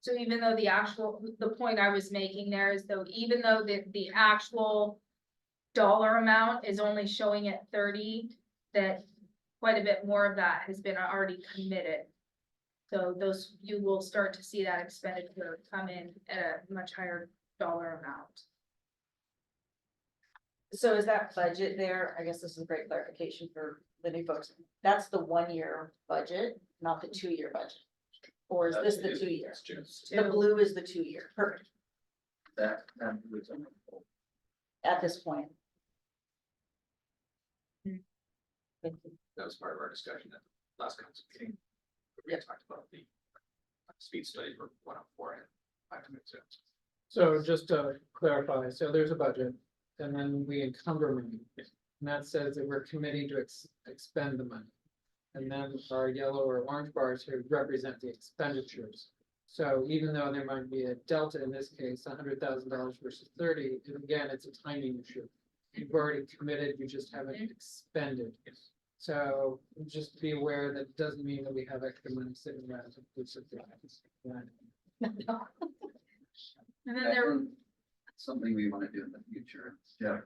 So even though the point I was making there is though, even though the actual dollar amount is only showing at 30, that quite a bit more of that has been already committed. So you will start to see that expenditure come in at a much higher dollar amount. So is that budget there? I guess this is a great clarification for the new folks. That's the 1-year budget, not the 2-year budget. Or is this the 2 year? That's June. The blue is the 2 year, perfect, That was on the whole. at this point. That was part of our discussion at the last council meeting. We Yep. talked about the speed study for 104 and 5 zones. So just to clarify, so there's a budget, and then we encumber money. And that says that we're committing to expend the money. And then our yellow or orange bars here represent the expenditures. So even though there might be a delta in this case, $100,000 versus 30, and again, it's a timing issue. You've already committed, you just haven't expended. So just be aware that doesn't mean that we have extra money sitting around. And then there, Something we want to do in the future. Yeah.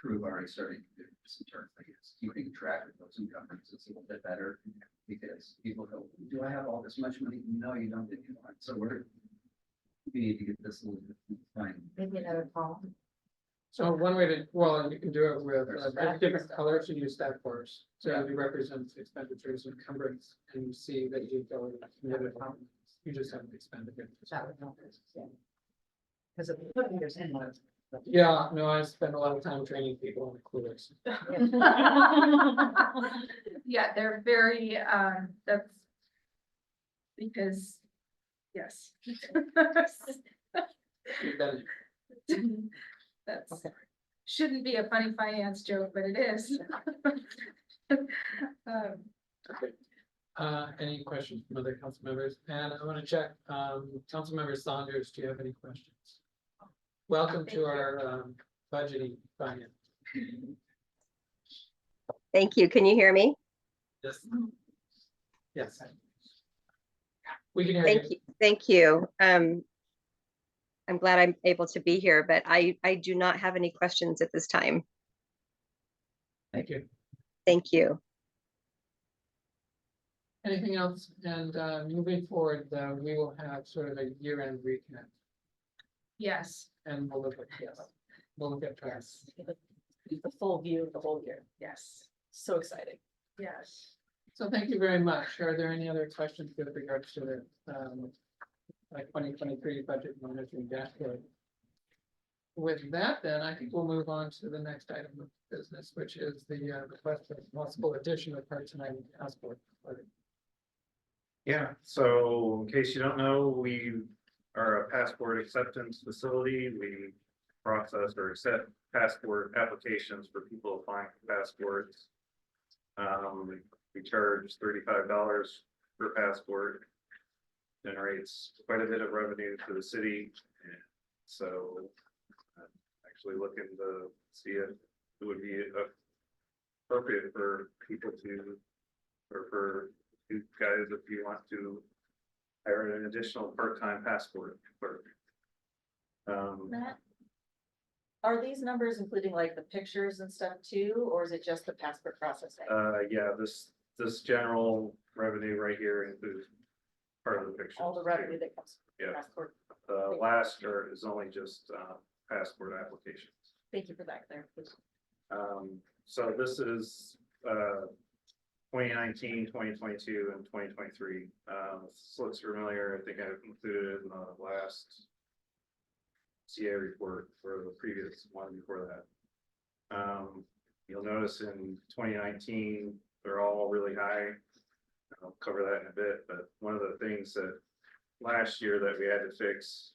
Crew already starting to do some terms, I guess, keeping track of those encumbrances a little bit better. Because people go, do I have all this much money? No, you don't. So we need to get this a little bit fine. Maybe another call. So one way to, well, you can do it with different colors and use stack bars. So it represents expenditures and encumbrance, and you see that you've already committed. You just haven't expended it. That would help us, yeah. Because of there's in one. Yeah, no, I spend a lot of time training people on the coolers. yeah, they're very, that's because, yes. That's, Okay. shouldn't be a funny finance joke, but it is. Any questions from other council members? And I want to check, council member Saunders, do you have any questions? Welcome to our budgeting finance. Thank you. Can you hear me? Yes. Yes. We can hear you. Thank you. Thank you. I'm glad I'm able to be here, but I do not have any questions at this time. Thank you. Thank you. Anything else? And moving forward, we will have sort of a year-end recap, Yes, and we'll look at, we'll look at trends. The full view of the whole year, yes, so exciting. yes. So thank you very much. Are there any other questions with regards to the like 2023 budget monitoring dashboard? With that, then I think we'll move on to the next item of business, which is the request for possible addition of part-time passport clerk. Yeah, so in case you don't know, we are a passport acceptance facility. We process or accept passport applications for people applying for passports. We charge $35 per passport. Generates quite a bit of revenue for the city. And so I'm actually looking to see if it would be appropriate for people to, or for you guys, if you want to hire an additional part-time passport clerk. Matt? Are these numbers including like the pictures and stuff too, or is it just the passport processing? Yeah, this general revenue right here includes part of the picture. All the revenue that comes from Yeah. passport. The last chart is only just passport applications. Thank you for that clarification. So this is 2019, 2022, and 2023. This looks familiar. I think I've included it in the last CA report for the previous one before that. You'll notice in 2019, they're all really high. I'll cover that in a bit, but one of the things that last year that we had to fix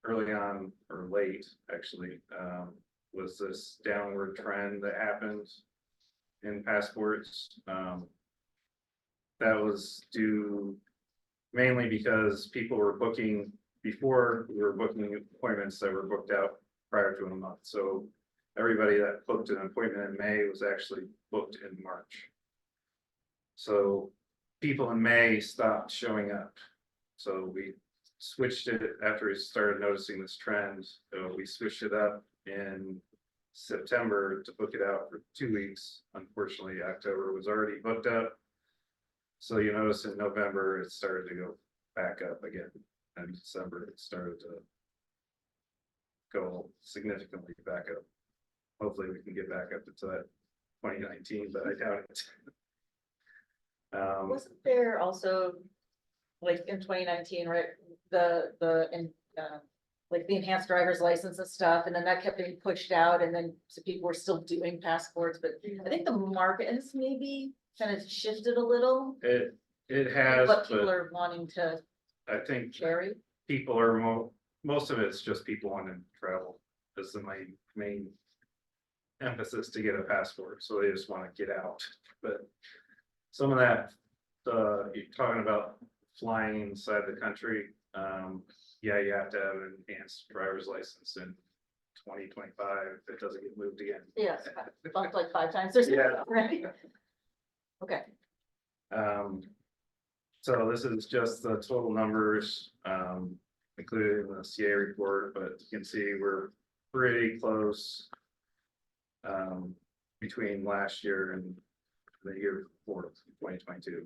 early on or late actually was this downward trend that happened in passports. That was due mainly because people were booking before we were booking appointments that were booked out prior to a month. So everybody that booked an appointment in May was actually booked in March. So people in May stopped showing up. So we switched it after we started noticing this trend. We switched it up in September to book it out for 2 weeks. Unfortunately, October was already booked up. So you notice in November, it started to go back up again. And December, it started to go significantly back up. Hopefully we can get back up to that 2019, but I doubt it. Wasn't there also, like in 2019, right, like the enhanced driver's license and stuff, and then that kept being pushed out, and then so people were still doing passports, but I think the market has maybe kind of shifted a little. it has, What people but are wanting to I think carry. people are most of it's just people wanting to travel. Is the main emphasis to get a passport, so they just want to get out. But some of that, you're talking about flying inside the country, yeah, you have to have an enhanced driver's license in 2025. It doesn't get moved again. Yes, bumped like 5 times or something, Yeah. right? Okay, So this is just the total numbers, included in the CA report, but you can see we're pretty close. Between last year and the year before, 2022.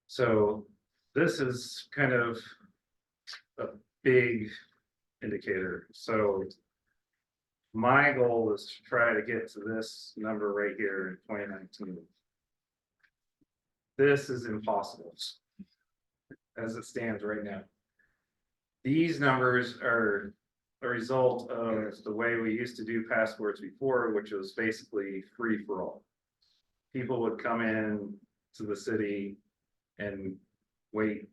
So this is kind of a big indicator. So my goal is to try to get to this number right here in 2019. This is impossible as it stands right now. These numbers are a result of the way we used to do passports before, which was basically free for all. People would come in to the city and wait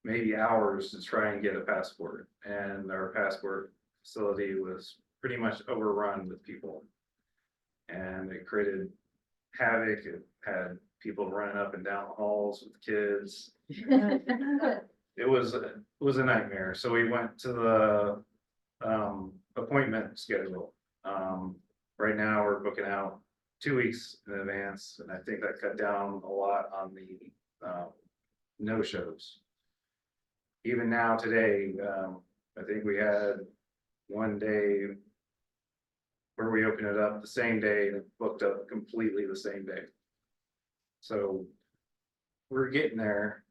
maybe hours to try and get a passport, and our passport facility was pretty much overrun with people. And it created havoc. It had people running up and down the halls with kids. It was a nightmare. So we went to the appointment schedule. Right now we're booking out 2 weeks in advance, and I think that cut down a lot on the no-shows. Even now today, I think we had one day where we opened it up the same day and booked up completely the same day. So we're getting there.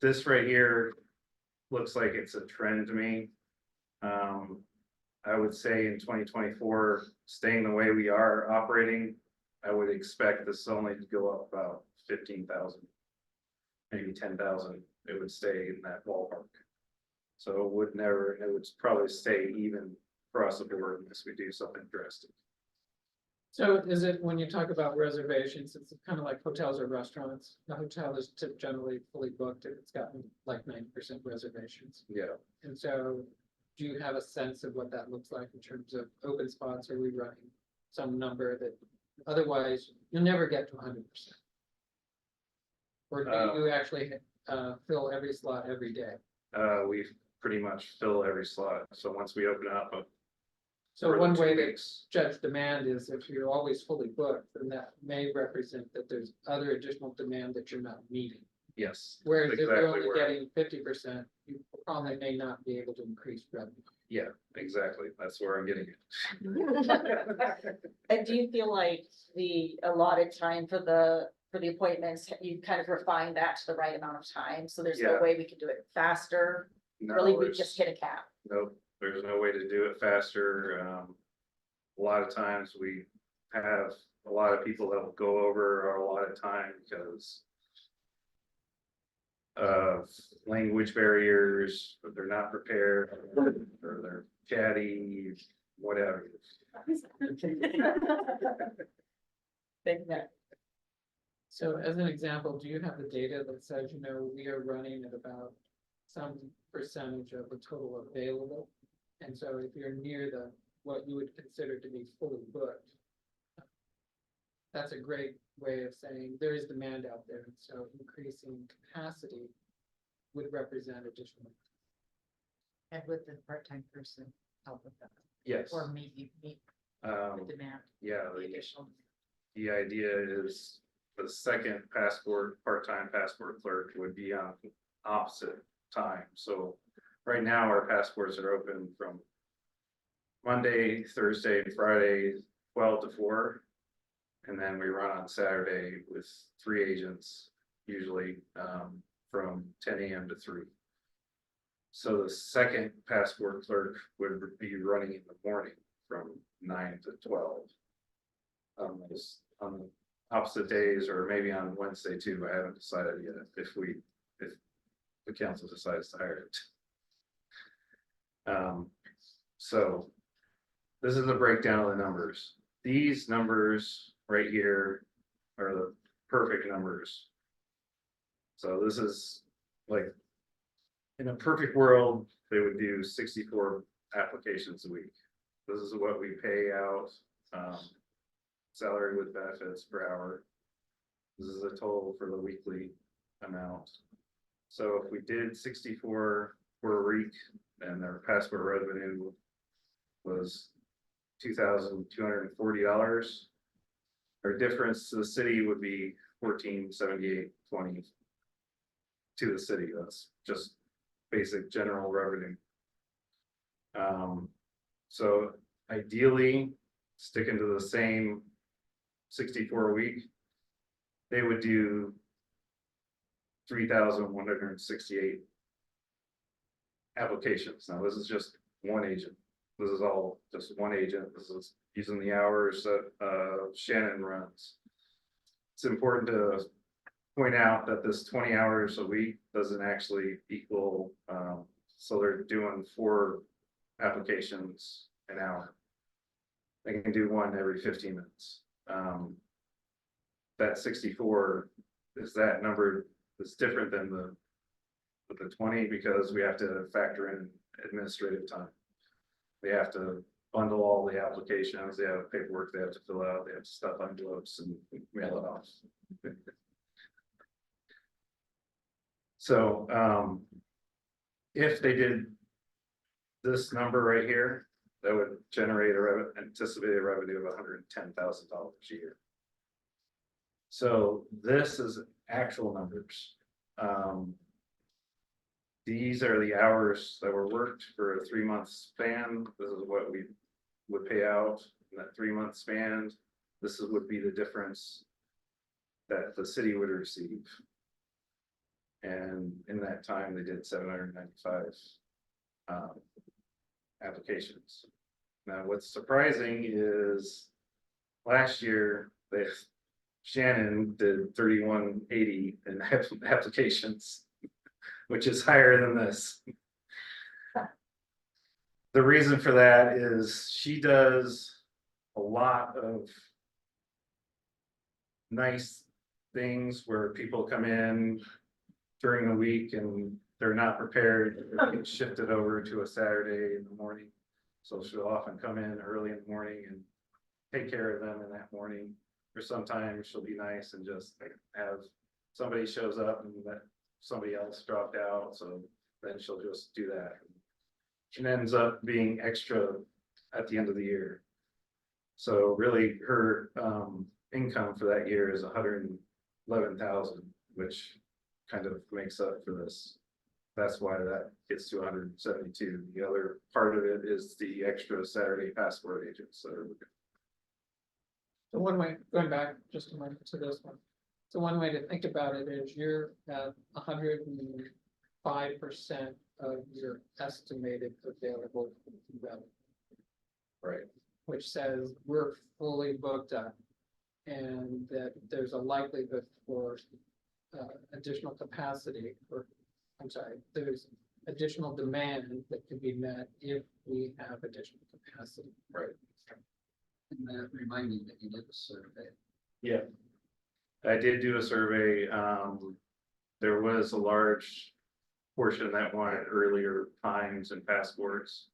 This right here looks like it's a trend to me. I would say in 2024, staying the way we are operating, I would expect this only to go up about 15,000, maybe 10,000. It would stay in that ballpark. So it would probably stay even across the board unless we do something drastic. So is it, when you talk about reservations, it's kind of like hotels or restaurants? The hotel is generally fully booked if it's gotten like 90% reservations. Yeah. And so do you have a sense of what that looks like in terms of open spots? Are we running some number that otherwise you'll never get to 100%? Or do you actually fill every slot every day? We pretty much fill every slot. So once we open up, So one way to weeks. judge demand is if you're always fully booked, then that may represent that there's other additional demand that you're not meeting. Yes. Whereas if you're exactly only where- getting 50%, you probably may not be able to increase revenue. Yeah, exactly. That's where I'm getting it. and do you feel like the allotted time for the appointments, you kind of refined that to the right amount of time, so there's no Yeah. way we could do it faster? No, Really, we there's- just hit a cap. Nope, there's no way to do it faster. A lot of times we have a lot of people that will go over our allotted time because of language barriers, but they're not prepared, or they're chatty, whatever. Thank you. So as an example, do you have the data that says, we are running at about some percentage of the total available? And so if you're near what you would consider to be fully booked, that's a great way of saying there is demand out there. And so increasing capacity would represent additional. And with the part-time person help with that, Yes. or meet the demand, Yeah, the additional. the idea is the second part-time passport clerk would be on opposite time. So right now our passports are open from Monday, Thursday, Friday, 12 to 4. And then we run on Saturday with 3 agents, usually from 10 a.m. to 3. So the second passport clerk would be running in the morning from 9 to 12. On opposite days or maybe on Wednesday too. I haven't decided yet if the council decides to hire it. So this is a breakdown of the numbers. These numbers right here are the perfect numbers. So this is like, in a perfect world, they would do 64 applications a week. This is what we pay out, salary with benefits per hour. This is a total for the weekly amount. So if we did 64 for a week and their passport revenue was $2,240, our difference to the city would be $1478.20 to the city. That's just basic general revenue. So ideally, sticking to the same 64 a week, they would do 3,168 applications. Now, this is just one agent. This is all just one agent. This is using the hours that Shannon runs. It's important to point out that this 20 hours a week doesn't actually equal, so they're doing 4 applications an hour. They can do one every 15 minutes. That 64 is that number is different than the 20 because we have to factor in administrative time. They have to bundle all the applications, they have paperwork they have to fill out, they have to stuff envelopes and mail it off. So if they did this number right here, that would generate anticipated revenue of $110,000 a year. So this is actual numbers. These are the hours that were worked for a 3-month span. This is what we would pay out in that 3-month span. This would be the difference that the city would receive. And in that time, they did 795 applications. Now, what's surprising is last year, Shannon did 3180 in applications, which is higher than this. The reason for that is she does a lot of nice things where people come in during the week and they're not prepared, get shifted over to a Saturday in the morning. So she'll often come in early in the morning and take care of them in that morning. Or sometimes she'll be nice and just have somebody shows up and that somebody else dropped out. So then she'll just do that. She ends up being extra at the end of the year. So really her income for that year is $111,000, which kind of makes up for this. That's why that gets to 172. The other part of it is the extra Saturday passport agents. So one way, going back just a moment to this one. So one way to think about it is you're at 105% of your estimated available revenue. Right. Which says we're fully booked up. And that there's a likelihood for additional capacity, or I'm sorry, there's additional demand that can be met if we have additional capacity. Right. And that remind me that you did a survey. Yeah. I did do a survey. There was a large portion that wanted earlier times and passports.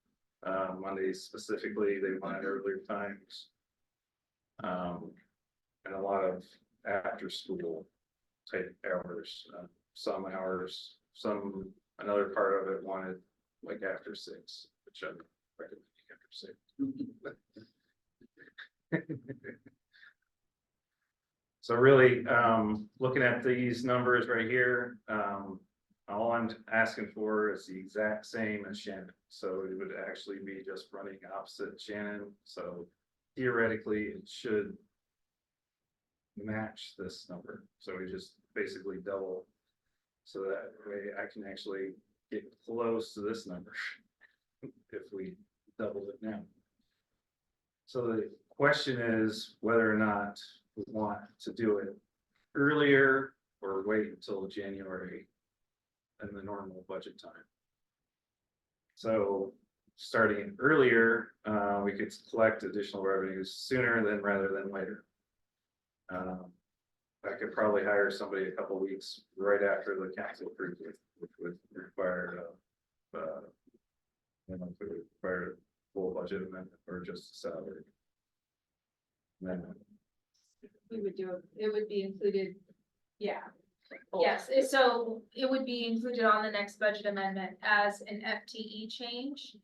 Mondays specifically, they wanted earlier times. And a lot of after school type hours, some hours, another part of it wanted like after 6, which I'm recommending after 6. So really, looking at these numbers right here, all I'm asking for is the exact same as Shannon. So it would actually be just running opposite Shannon. So theoretically, it should match this number. So we just basically double. So that way I can actually get close to this number if we double it now. So the question is whether or not we want to do it earlier or wait until January in the normal budget time. So starting earlier, we could collect additional revenues sooner than rather than later. I could probably hire somebody a couple weeks right after the council approves it, which would require, it would require a full budget amendment or just a salary. Amendment. We would do, it would be included, yeah. Oh. Yes, so it would be included on the next budget amendment as an FTE change.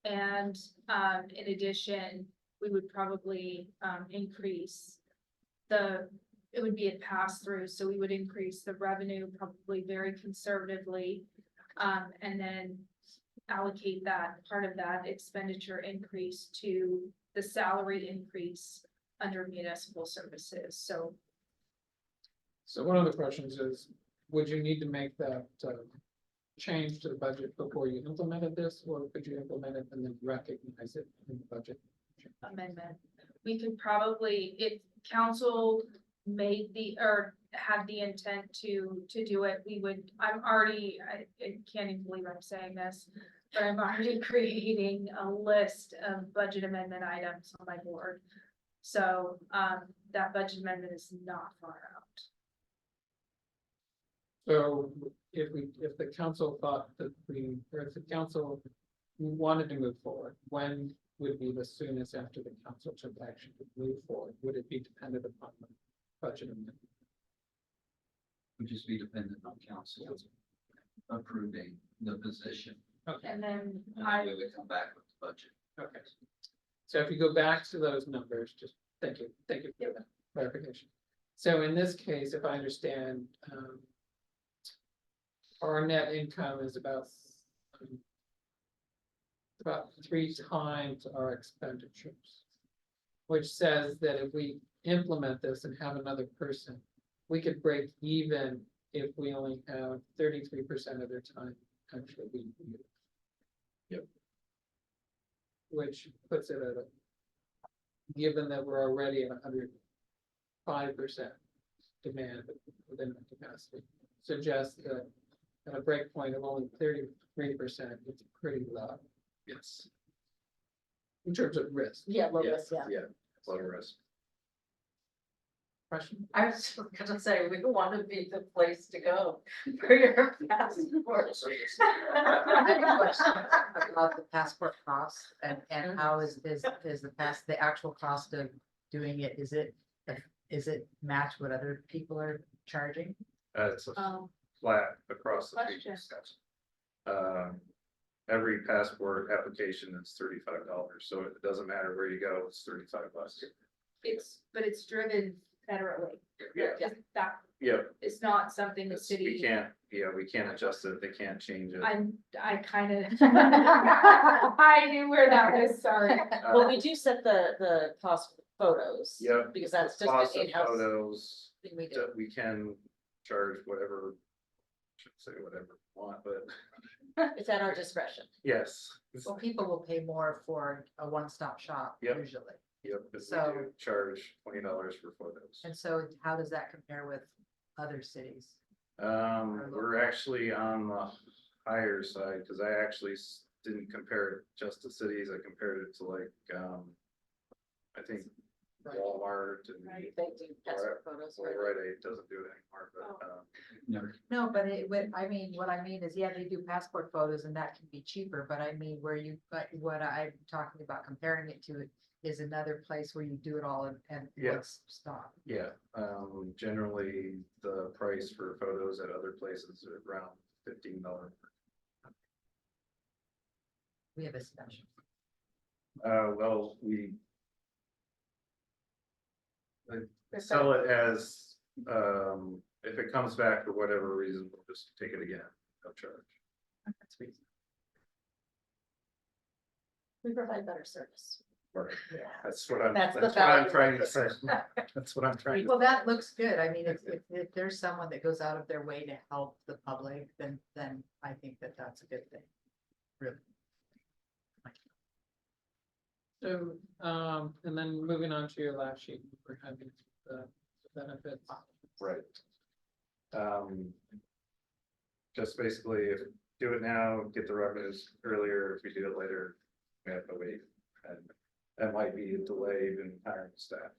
And, in addition, we would probably, increase it would be a pass through, so we would increase the revenue probably very conservatively. And then allocate that, part of that expenditure increase to the salary increase under municipal services, so. So one of the questions is, would you need to make that change to the budget before you implemented this, or could you implement it and then recognize it in the budget? Amendment, we could probably, if council made or had the intent to do it, we would, I can't even believe I'm saying this, but I'm already creating a list of budget amendment items on my board. So, that budget amendment is not far out. So if the council thought that or if the council wanted to move forward, when would be the soonest after the council took action to move forward? Would it be dependent upon the budget amendment? Would just be dependent on council approving the position. Okay, And then And I, then we would come back with the budget. okay. So if you go back to those numbers, just thank you for that clarification. So in this case, if I understand, our net income is about 3 times our expenditures, which says that if we implement this and have another person, we could break even if we only have 33% of their time actually being used. Yep. Which puts it at given that we're already at 105% demand within the capacity, suggests that at a break point of only 33%, it's pretty low. Yes. In terms of risk. Yeah, low risk, yeah. Yeah, low risk. Question? I was just gonna say, we want to be the place to go for your passport. I have a question about the passport cost and how is the actual cost of doing it, is it match what other people are charging? It's a flat across the Question. fees. Every passport application is $35, so it doesn't matter where you go, it's $35. but it's driven federally. Yeah, That yeah, is not something the city. we can't adjust it, they can't change it. I kind of, I knew where that was, sorry. Well, we do set the cost for photos. Yep. Because that's just Cost an of in-house photos, thing we do. that we can charge whatever, shouldn't say whatever we want, but It's at our discretion. yes. Well, people will pay more for a one-stop shop Yep. usually. Yep, if we So- do charge $20 for photos. And so how does that compare with other cities? We're actually on the higher side, because I actually didn't compare it just to cities, I compared it to like, I think Walmart and They do passport photos. well, Rite Aid doesn't do it anymore, but, Never. No, but what I mean is, yeah, they do passport photos and that can be cheaper, but I mean, but what I'm talking about comparing it to is another place where you do it all and Yeah. let's stop. yeah, generally the price for photos at other places are around $15. We have a special. Well, we sell it as, if it comes back for whatever reason, we'll just take it again, no charge. We provide better service. Right. Yeah. That's what I'm, That's the that's what I'm value. trying to say. That's what I'm trying to. Well, that looks good. I mean, if there's someone that goes out of their way to help the public, then I think that that's a good thing. Really. So, and then moving on to your last sheet, we're having the benefits. Right. Just basically, if do it now, get the revenues earlier. If we do it later, we have to wait. And that might be a delay in hiring staff.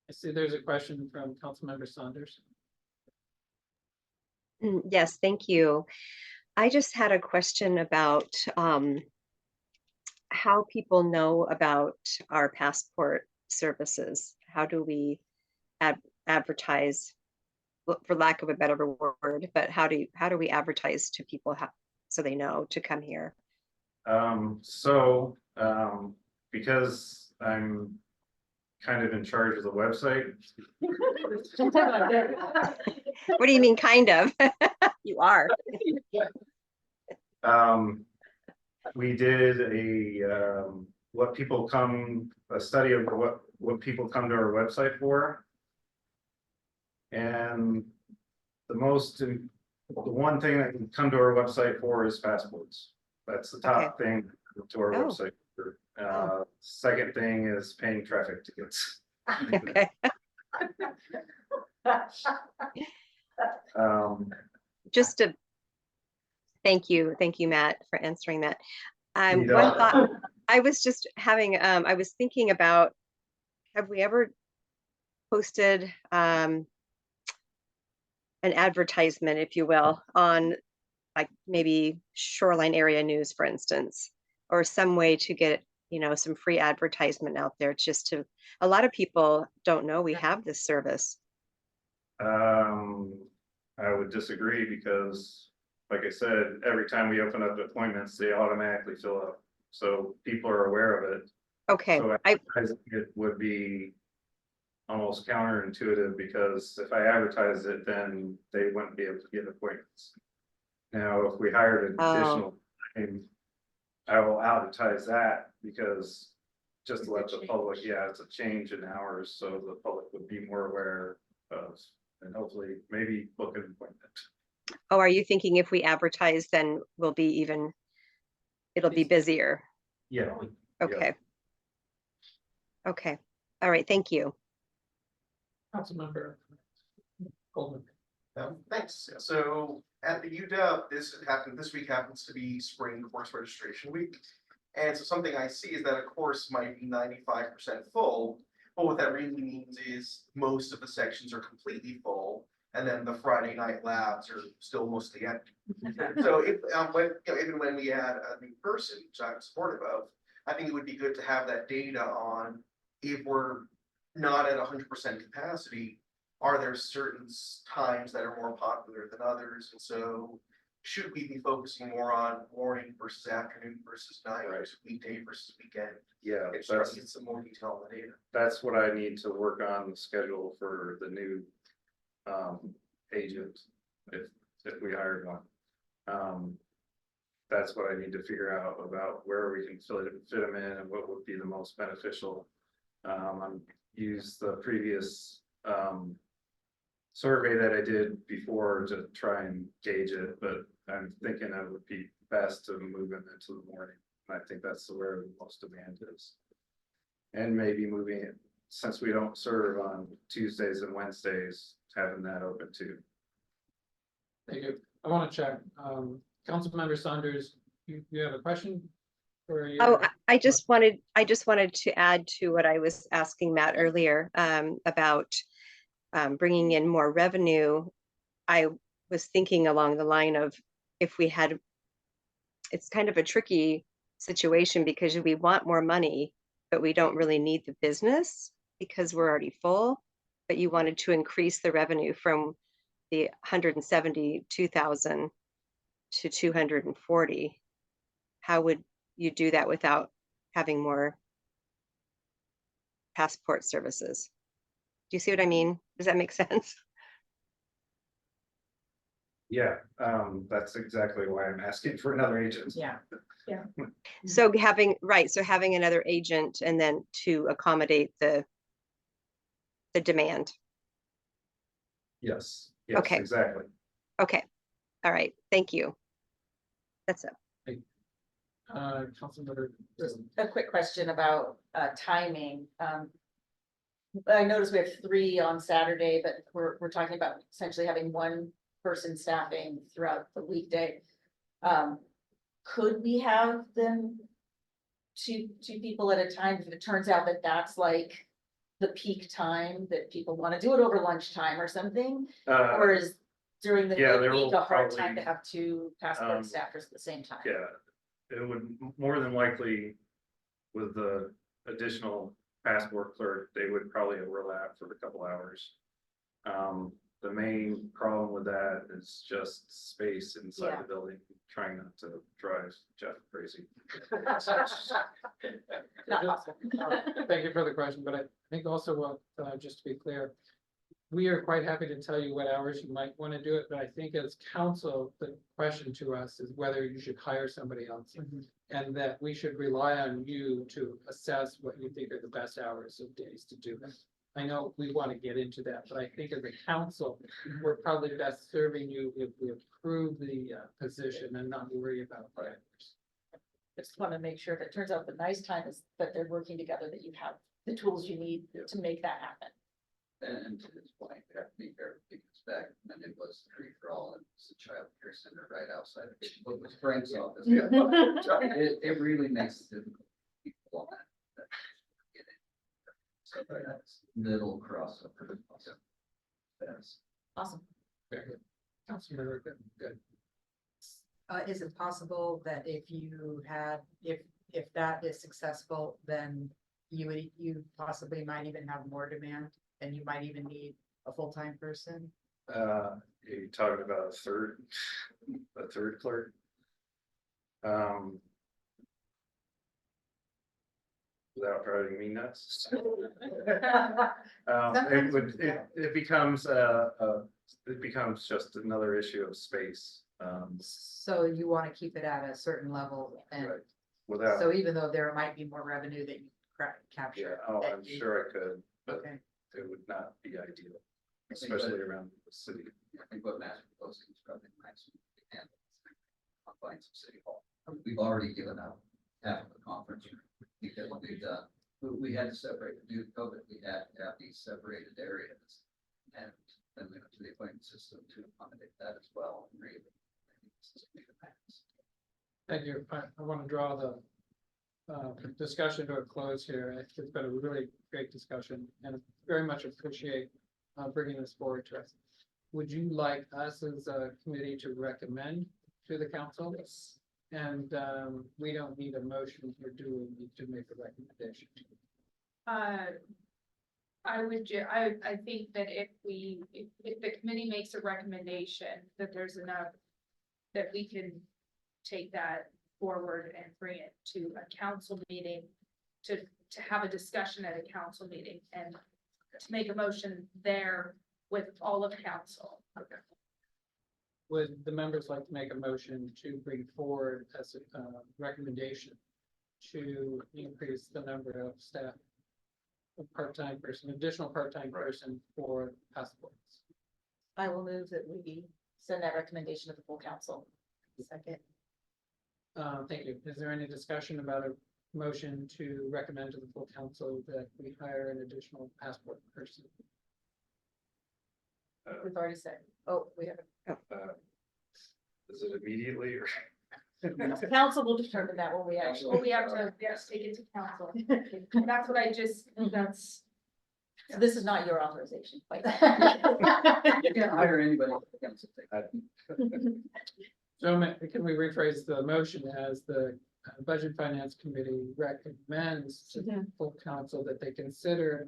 I see there's a question from Councilmember Saunders. Yes, thank you. I just had a question about how people know about our passport services. How do we advertise, for lack of a better word, but how do we advertise to people so they know to come here? Because I'm kind of in charge of the website. What do you mean, kind of? You are. We did a study of what people come to our website for. And the one thing that can come to our website for is passports. That's the top thing to our website. Second thing is paying traffic tickets. Okay. Just to thank you, Matt, for answering that. One thought I was just having, I was thinking about, have we ever posted an advertisement, if you will, on like maybe Shoreline Area News, for instance, or some way to get, some free advertisement out there, just to, a lot of people don't know we have this service. I would disagree because, like I said, every time we open up appointments, they automatically fill up. So people are aware of it. Okay. So advertising it would be almost counterintuitive, because if I advertise it, then they wouldn't be able to get appointments. Now, if we hired an additional time, I will advertise that, because just to let the public, it's a change in hours, so the public would be more aware of, and hopefully maybe book an appointment. Oh, are you thinking if we advertise, then it'll be busier? Yeah. Okay. Yeah. Okay. All right. Thank you. Councilmember Goldman. Thanks. So at the UW, this week happens to be spring course registration week. And so something I see is that a course might be 95% full, but what that really means is most of the sections are completely full, and then the Friday night labs are still mostly empty. So if even when we add a new person, which I'm supportive of, I think it would be good to have that data on, if we're not at 100% capacity, are there certain times that are more popular than others? And so should we be focusing more on morning versus afternoon versus night, weekday versus weekend? Yeah, It's trying to get some more detail on the data. that's what I need to work on the schedule for the new agent, if we hired one. That's what I need to figure out about where we can fit them in and what would be the most beneficial. Use the previous survey that I did before to try and gauge it, but I'm thinking it would be best to move them into the morning. I think that's where the most demand is. And maybe moving it, since we don't serve on Tuesdays and Wednesdays, having that open too. Thank you. I want to check, Councilmember Saunders, you have a question? Oh, I just wanted to add to what I was asking Matt earlier, about bringing in more revenue. I was thinking along the line of, if we had, it's kind of a tricky situation, because we want more money, but we don't really need the business because we're already full. But you wanted to increase the revenue from the 172,000 to 240. How would you do that without having more passport services? Do you see what I mean? Does that make sense? Yeah, that's exactly why I'm asking for another agent. Yeah. So having another agent, and then to accommodate the demand. Yes, Okay. exactly. Okay. All right. Thank you. That's it. Councilmember. Just a quick question about timing. I noticed we have 3 on Saturday, but we're talking about essentially having one person staffing throughout the weekday. Could we have them two people at a time, if it turns out that that's like the peak time, that people want to do it over lunchtime or something? Or is during the yeah, there week will a hard time probably, to have 2 passport um, staffers at the same time? yeah, it would more than likely, with the additional passport clerk, they would probably overlap for a couple hours. The main problem with that is just space inside Yeah. the building, trying not to drive Jeff crazy. Not possible. Thank you for the question, but I think also what, just to be clear, we are quite happy to tell you what hours you might want to do it, but I think as council, the question to us is whether you should hire somebody else. And that we should rely on you to assess what you think are the best hours of days to do it. I know we want to get into that, but I think as a council, we're probably best serving you if we approve the position and not worry about hours. Just want to make sure if it turns out the nice time is that they're working together, that you have the tools you need to make that happen. And to this point, we have to be fair, because back when it was free for all, and it's a child care center right outside of what was Frank's office. It really makes it difficult for people on that. Get in. So that's middle crossover. Yes. Awesome. Very good. Councilmember, good. Is it possible that if you had, if that is successful, then you possibly might even have more demand and you might even need a full-time person? You talking about a third clerk? Without driving me nuts. It becomes just another issue of space. So you want to keep it at a certain level, and Right. Without, so even though there might be more revenue that you capture. yeah, oh, that I'm you- sure I could, but Okay, it would not be ideal, I think especially around the city. I think what Matt's proposing is probably the maximum we can handle. Confines of City Hall. We've already given up half of the conference room because we've done, we had to separate, due to COVID, we had to have these separated areas. And then we went to the appointment system to accommodate that as well. And really, I think this is a big advance. Thank you. I want to draw the discussion to a close here. It's been a really great discussion and very much appreciate bringing this forward to us. Would you like us as a committee to recommend to the council? Yes. And we don't need a motion, or do we need to make a recommendation? I think that if the committee makes a recommendation, that there's enough that we can take that forward and bring it to a council meeting to have a discussion at a council meeting and to make a motion there with all of council. Would the members like to make a motion to bring forward as a recommendation to increase the number of staff? A part-time person, additional part-time person for passports. I will move that we send that recommendation to the full council. second. Thank you. Is there any discussion about a motion to recommend to the full council that we hire an additional passport person? We've already said, oh, we have, Is it immediately or? council will determine that when we actually. Well, we have to, take it to council. That's what I just, that's. So this is not your authorization. Like You can't hire anybody. against it. So can we rephrase the motion as the Budget Finance Committee recommends to the full council that they consider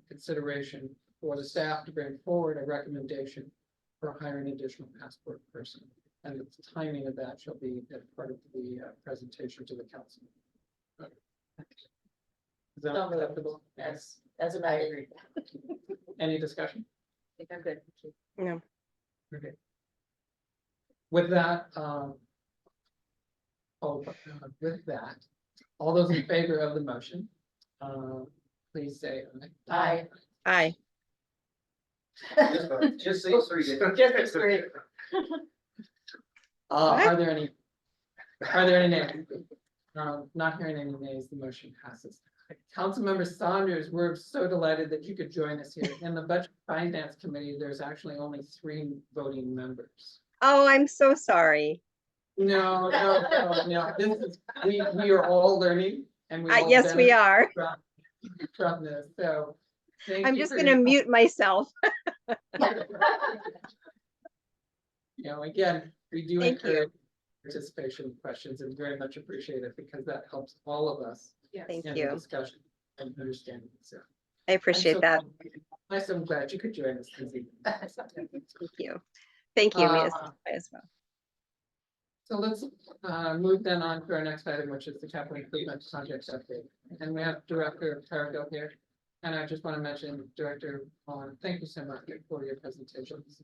consideration for the staff to bring forward a recommendation for hiring an additional passport person. And the timing of that shall be as part of the presentation to the council. Is that acceptable? As a matter. Any discussion? I think I'm good. No. Okay. With that, with that, all those in favor of the motion, please say aye. Aye. Aye. Just say three. Just three. Are there any nays? Not hearing any nays, the motion passes. Councilmember Saunders, we're so delighted that you could join us here. In the Budget Finance Committee, there's actually only 3 voting members. Oh, I'm so sorry. No, this is, we are all learning and we all Yes, we benefit are. from this, so. thank I'm you just for gonna your- mute myself. You know, again, we do Thank you. encourage participation questions and very much appreciate it because that helps all of us Thank in the you. discussion and understanding, so. I appreciate that. I'm so glad you could join us this evening. Thank you. Thank you, me as well. So let's move then on to our next item, which is the capital improvement project update. And we have Director Cargill here. And I just want to mention Director Vaughn, thank you so much for your presentations.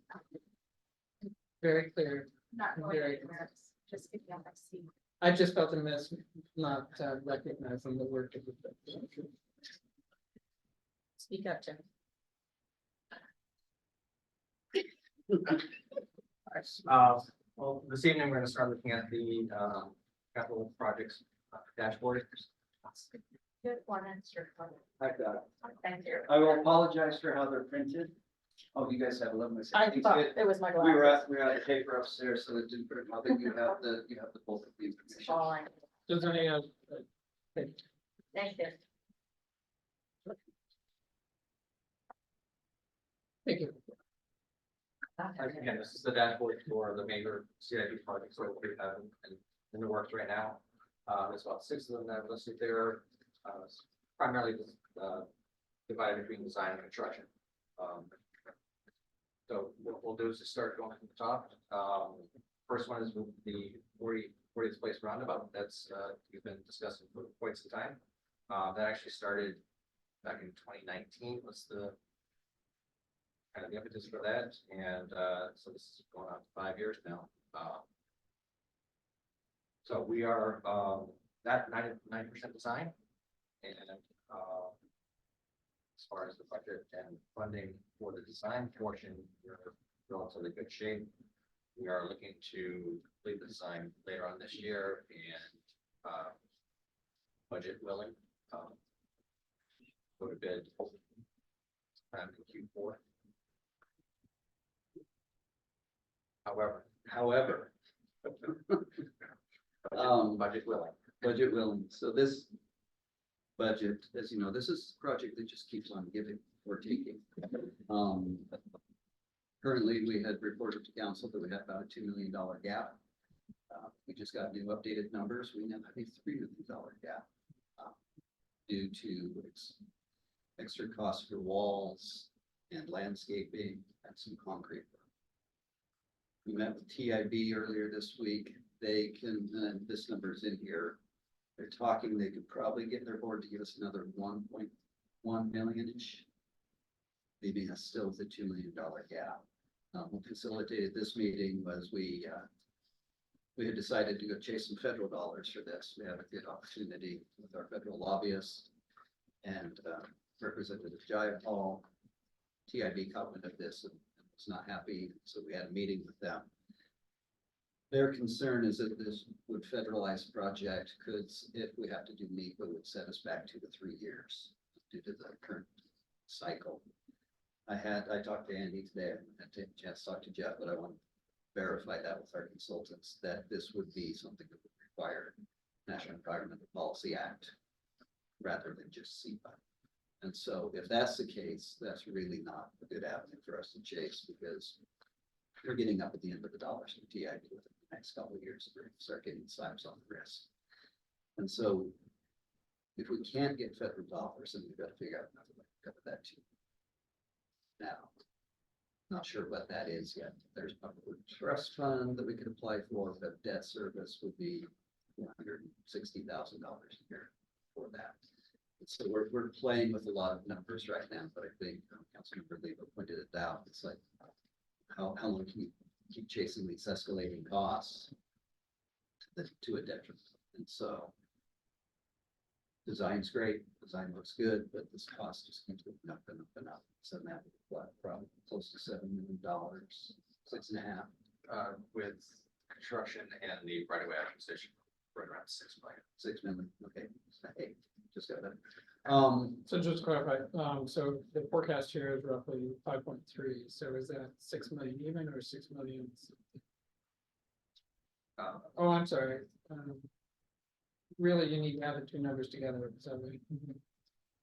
Very clear. Not going Very- anywhere, just picking up my seat. I just felt amiss not recognizing the work of the. Speak up, Jim. Well, this evening, we're gonna start looking at the, capital projects dashboard. Good one extra. I've got it. Thank you. I will apologize for how they're printed. Oh, you guys have 11. I thought it was my We were glasses. at the paper upstairs, so it didn't print. I think you have the bulk of the information. Fine. Does any Thank you. thank you. Again, this is the dashboard for the major CIP projects that we have in the works right now. There's about 6 of them that are listed there, primarily divided between design and construction. So what we'll do is just start going from the top. First one is with the 40th place roundabout. That's we've been discussing for quite some time. That actually started back in 2019 was the kind of the impetus for that, and so this is going on 5 years now. So we are that 99% design, and as far as the budget and funding for the design portion, we're relatively good shape. We are looking to complete the design later on this year and budget willing. Go to bid sometime in Q4. However. Budget willing. Budget willing. So this budget, as you know, this is a project that just keeps on giving or taking. Currently, we had reported to council that we had about a $2 million gap. We just got new updated numbers. We now have a $3 million gap due to extra costs for walls and landscaping and some concrete. We met with TIB earlier this week. They can, and this number's in here. They're talking, they could probably get their board to give us another 1.1 million-ish. Maybe that's still the $2 million gap. What facilitated this meeting was we had decided to go chase some federal dollars for this. We had a good opportunity with our federal lobbyists and Representative Jive Hall. TIB commented this and was not happy, so we had a meeting with them. Their concern is that this would federalize project could, if we have to do NEPA, would set us back 2 to 3 years due to the current cycle. I talked to Andy today, I had a chance to talk to Jeff, but I want to verify that with our consultants, that this would be something that would require National Environmental Policy Act rather than just SEPA. And so if that's the case, that's really not a good avenue for us to chase because we're getting up at the end of the dollars for TIB within the next couple of years. We're gonna start getting slaps on the wrist. And so if we can't get federal dollars, then we've got to figure out another way to cover that too. Now, not sure what that is yet. There's probably a trust fund that we could apply for, but debt service would be $160,000 a year for that. So we're playing with a lot of numbers right now, but I think Councilmember Leva pointed it out. It's like, how long can you keep chasing these escalating costs to a detriment? And so design's great, design looks good, but this cost just keeps going up and up and up. So now what, probably close to $7 million, 6.5. With construction and the right of way acquisition, right around 6 million. 6 million, okay. Hey, just got that. So just to clarify, so the forecast here is roughly 5.3, so is that 6 million even or 6 million? Oh, I'm sorry. Really, you need to add the two numbers together, so we.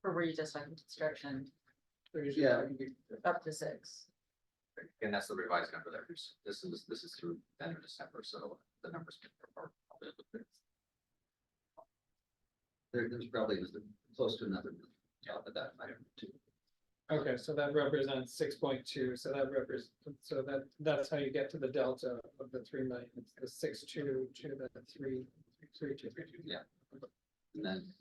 For redesign construction there's- Yeah. up to 6. And that's the revised number there. This is through end of December, so the numbers. There's probably close to another million, top of that item too. Okay, so that represents 6.2, so that that's how you get to the delta of the 3 million, it's the 6.2 to the 3.2. Yeah. And then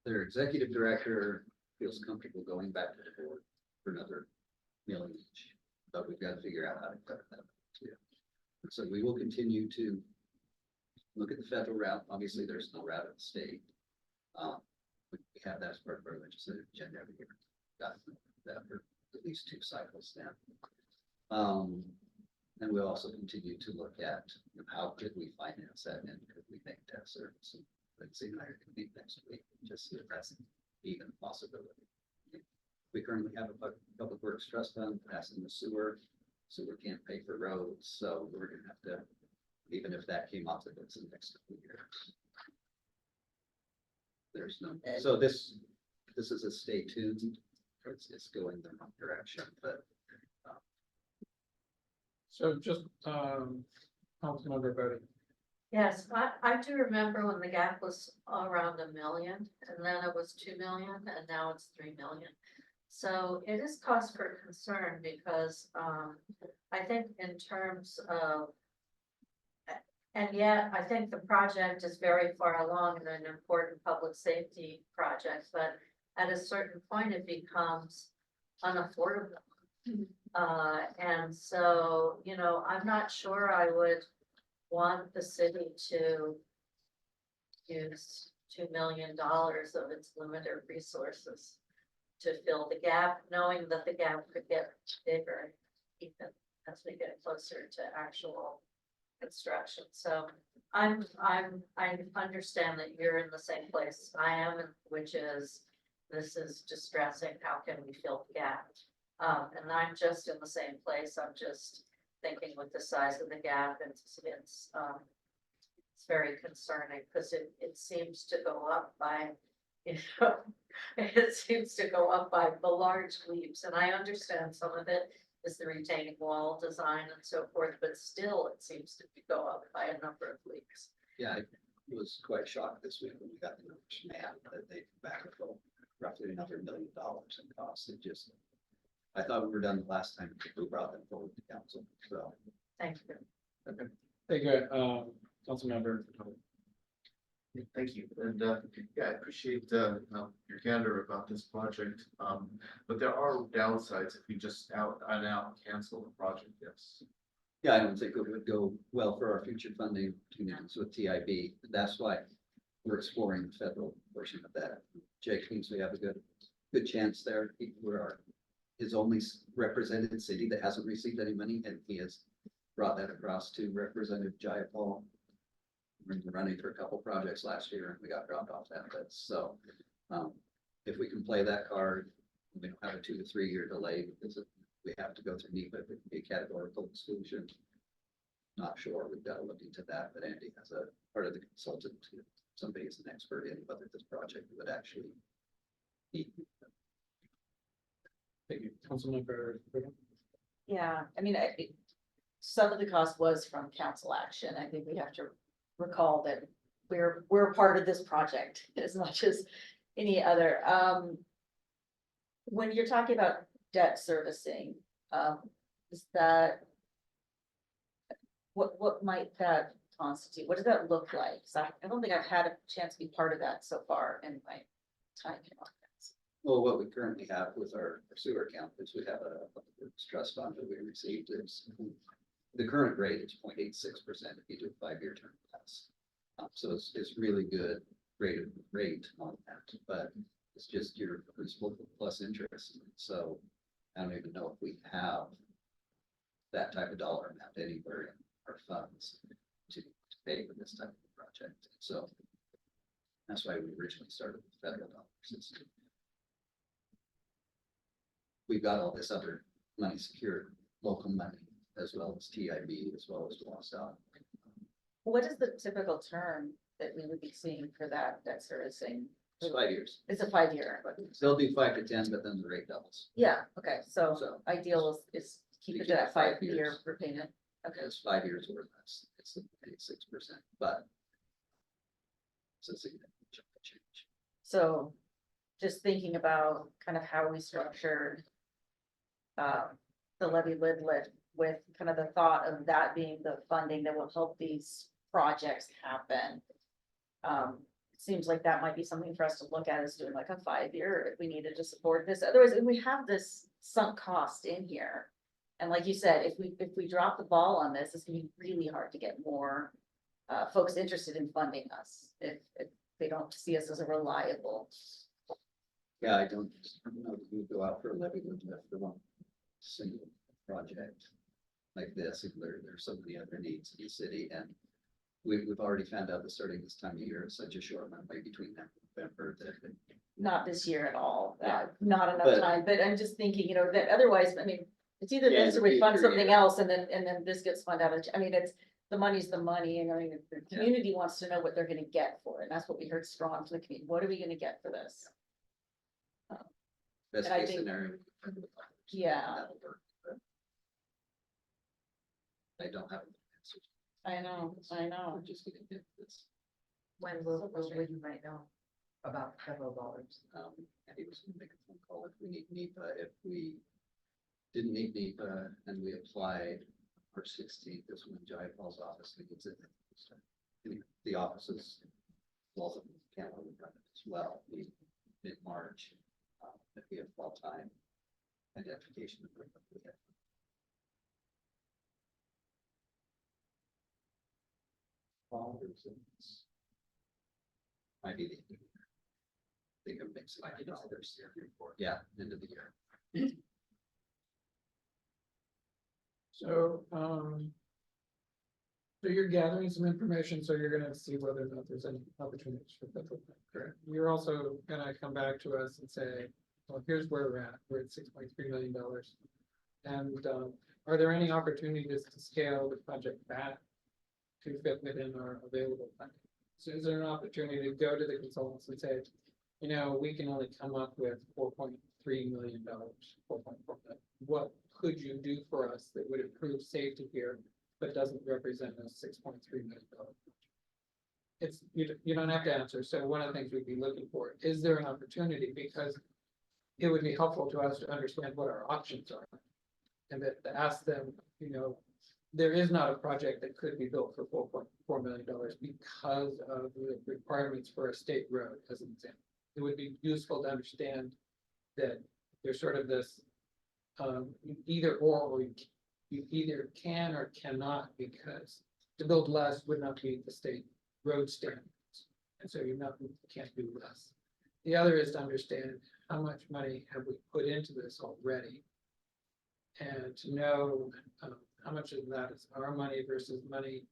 their executive director feels comfortable going back to the board for another million each, but we've got to figure out how to cut that too. So we will continue to look at the federal route. Obviously, there's no route at the state. We have that as part of our legislative agenda every year. Got that for at least 2 cycles now. And we'll also continue to look at how could we finance that and could we make debt service. Let's see, I can meet next week, just see if that's even a possibility. We currently have a public works trust fund passing the sewer. Sewer can't pay for roads, so we're gonna have to, even if that came off the books in the next couple of years. There's no, so this is a stay tuned, it's going the wrong direction, but So just, Councilmember Bodie. Yes, I do remember when the gap was around 1 million, and then it was 2 million, and now it's 3 million. So it is cause for concern because, I think in terms of, and yet I think the project is very far along in an important public safety project, but at a certain point it becomes unaffordable. And so, you know, I'm not sure I would want the city to use $2 million of its limited resources to fill the gap, knowing that the gap could get bigger even as we get closer to actual construction. So I understand that you're in the same place I am, which is this is distressing. How can we fill the gap? And I'm just in the same place. I'm just thinking with the size of the gap, it's very concerning because it seems to go up by, you know, it seems to go up by the large leaps. And I understand some of it is the retaining wall design and so forth, but still it seems to go up by a number of leaps. yeah, I was quite shocked this week when we got the numbers from Matt that they backfilled roughly another $1 million in costs. It just, I thought we were done the last time we brought them forward to council, so. Thank you. Thank you, Councilmember. Thank you, and yeah, I appreciate your candor about this project, but there are downsides if we just out cancel the project, yes. Yeah, I don't think it would go well for our future funding opportunities with TIB. That's why we're exploring the federal portion of that. Jake thinks we have a good chance there. We're his only represented city that hasn't received any money, and he has brought that across to Representative Jayapal. We were running for a couple projects last year and we got dropped off that list. So if we can play that card, we don't have a 2 to 3 year delay because we have to go through NEPA, it can be a categorical exclusion. Not sure, we've got to look into that, but Andy has a part of the consultant, somebody is an expert in whether this project would actually need. Thank you, Councilmember. Yeah, I mean, some of the cost was from council action. I think we have to recall that we're a part of this project as much as any other. When you're talking about debt servicing, is that what might that constitute? What does that look like? So I don't think I've had a chance to be part of that so far in my time here on this. Well, what we currently have with our sewer account is we have a trust fund that we received. It's the current rate is 0.86% if you do a 5-year term class. So it's really good rate on that, but it's just your principal plus interest. So I don't even know if we have that type of dollar amount anywhere in our funds to pay for this type of project. So That's why we originally started with federal dollars. We've got all this other money secured, local money, as well as TIB, as well as Wausau. What is the typical term that we would be seeing for that debt servicing? It's 5 years. It's a 5-year. They'll do 5 to 10, but then the rate doubles. Yeah, okay, so So ideal is keep We it to keep that it 5 5-year years. repayment. Okay, it's 5 years or less. It's 6%, but it's a significant chunk of change. so just thinking about kind of how we structured the levy lid with kind of the thought of that being the funding that will help these projects happen. It seems like that might be something for us to look at as doing like a 5-year if we needed to support this. Otherwise, if we have this sunk cost in here. And like you said, if we drop the ball on this, it's gonna be really hard to get more folks interested in funding us if they don't see us as a reliable. Yeah, I don't know that we go out for a levy limit for one single project like this. There's so many other needs in the city, and we've already found out that starting this time of year is such a short runway between now and November that Not this year at all, Yeah. not enough But- time, but I'm just thinking, you know, that otherwise, I mean, it's either Yeah, this or in the we fund future, something yeah. else and then this gets funded out of, I mean, it's, the money's the money, and I mean, the community wants to know what they're gonna get for it, and that's what we heard strong from the community, what are we gonna get for this? best And I case think- scenario. Yeah, That'll work, but I don't have an answer. I know, We're just gonna get this. When will you might know about federal dollars? And he was gonna make a phone call if we need NEPA. If we didn't need NEPA and we applied March 16th, is when Jai Paul's office gets it. Anyway, the offices, both of them can run it as well, mid-March, if we have fall time identification. Might be the. I think a mix of $90 yeah, end of the year. So, so you're gathering some information, so you're gonna see whether or not there's any opportunities for federal funding, correct? You're also gonna come back to us and say, well, here's where we're at $6.3 million. And, are there any opportunities to scale the project back to fit within our available funding? So is there an opportunity to go to the consultants and say, you know, we can only come up with $4.3 million, 4.4 million. What could you do for us that would improve safety here, but doesn't represent a $6.3 million? It's, you don't have to answer. So one of the things we'd be looking for, is there an opportunity? Because it would be helpful to us to understand what our options are. And that to ask them, you know, there is not a project that could be built for $4.4 million because of the requirements for a state road, as an example. It would be useful to understand that there's sort of this either or you either can or cannot, because to build less would not meet the state road standards. And so you can't do less. The other is to understand how much money have we put into this already, and to know how much of that is our money versus money.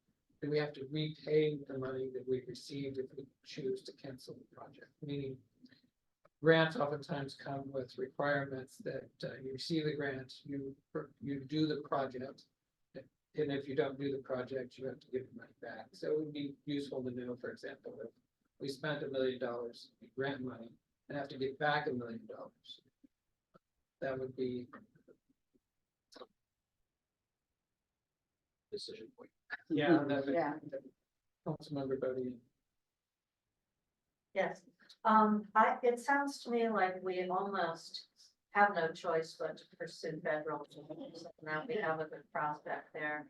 Do we have to repay the money that we received if we choose to cancel the project? Meaning, grants oftentimes come with requirements that you receive the grant, you do the project. And if you don't do the project, you have to give the money back. So it would be useful to know, for example, if we spent $1 million in grant money and have to give back $1 million. That would be. Decision point. Yeah, that would. Yeah. Councilmember Bodie. Yes, it sounds to me like we almost have no choice but to pursue federal funds. Now we have a good prospect there.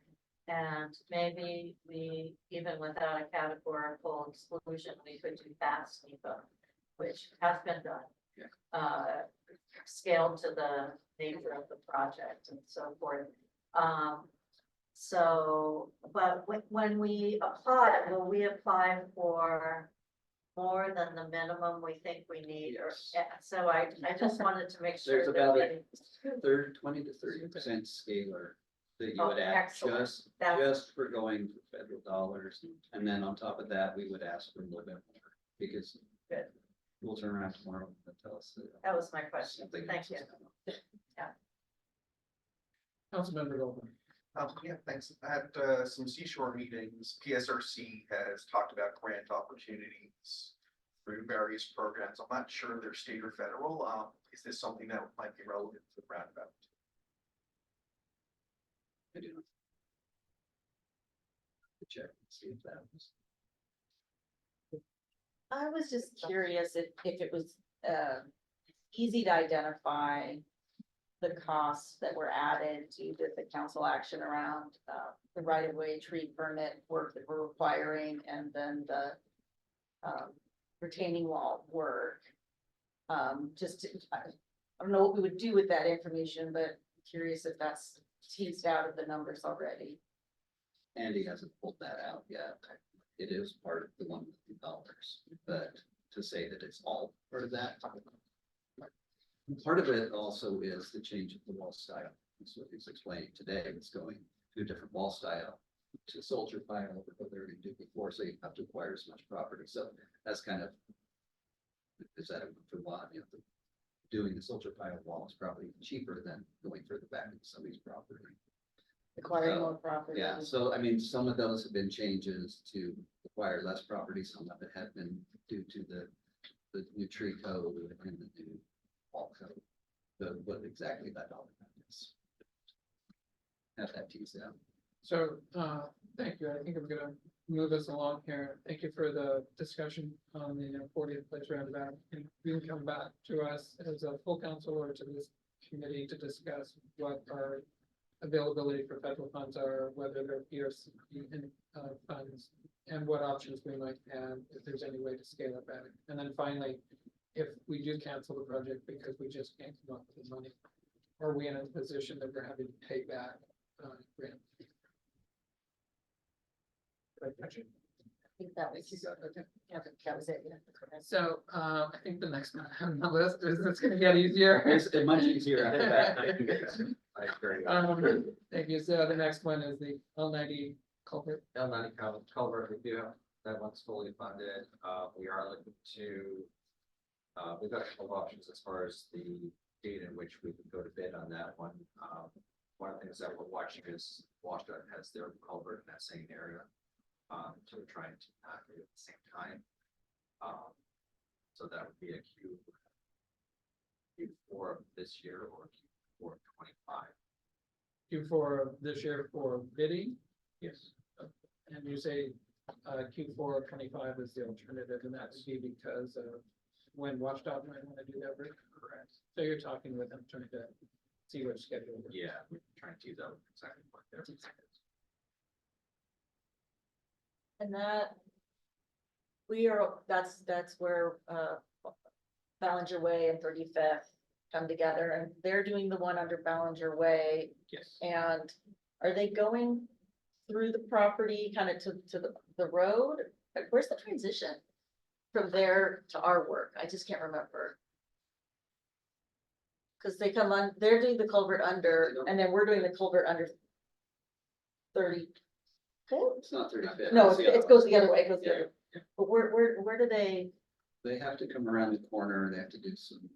And maybe we, even without a categorical exclusion, we could do fast NEPA, which has been done. Scaled to the nature of the project and so forth. But when we apply, will we apply for more than the minimum we think we need, or, so I just wanted to make There's sure. about that we- 20 to 30% scalar that you Oh, would add excellent. just for going for federal dollars. And then on top of that, we would ask for a little bit more because. Good. We'll turn around tomorrow and tell us. That was my question. something Thank else you. is going on. Councilmember Goldman. Yeah, thanks. At some seashore meetings, PSRC has talked about grant opportunities through various programs. I'm not sure they're state or federal. Is this something that might be relevant to the roundabout? I do not. Check and see if that was. I was just curious if it was, easy to identify the costs that were added to the council action around, the right-of-way tree permit work that we're requiring, and then the, retaining wall work. I don't know what we would do with that information, but curious if that's teased out of the numbers already. Andy hasn't pulled that out yet. It is part of the $1 million, but to say that it's all part of that. Part of it also is the change of the wall style. That's what he's explaining today. It's going to a different wall style to soldier pile over what they were going to do before, so you have to acquire as much property. So that's kind of, is that for one, you know, doing the soldier pile wall is probably cheaper than going further back into somebody's property. Acquiring more property. Yeah, so I mean, some of those have been changes to acquire less property, some of it have been due to the new tree code and the new wall code. What exactly that all is. Have that teased out. So, thank you. I think I'm gonna move us along here. Thank you for the discussion on the 40th place roundabout. And you can come back to us as a full council or to this committee to discuss what our availability for federal funds are, whether they're PRC funds, and what options we might have, if there's any way to scale it better. And then finally, if we do cancel the project because we just can't come up with the money, are we in a position that we're having to pay back grant? Did I catch it? I think that was, Okay. yeah, that was it. Yeah. So, I think the next one on the list is, it's gonna get easier. It's much easier after that. I agree. Thank you. So the next one is the L90 culvert. L90 culvert, we do have, that one's fully funded. We are looking to, we've got a couple of options as far as the date in which we can go to bid on that one. One of the things that we're watching is WashDOT has their culvert in that same area. So we're trying to do it at the same time. So that would be a Q4 of this year or Q4 of 25. Q4 of this year for bidding, Yes. and you say Q4 of 25 is the alternative, and that would be because of when WashDOT might want to do that work. Correct. So you're talking with them, trying to see which schedule. works. Yeah, we're trying to tease out exactly what they're. And that, that's where, Ballinger Way and 35th come together, and they're doing the one under Ballinger Way. Yes. And are they going through the property kind of to the road? Like, where's the transition from there to our work? I just can't remember. Cause they come on, they're doing the culvert under, and then we're doing the culvert under 30. It's not 35th. No, it's the other it goes the one. other way, it goes the Yeah. other way. But where do they, They have to come around the corner, they have to do some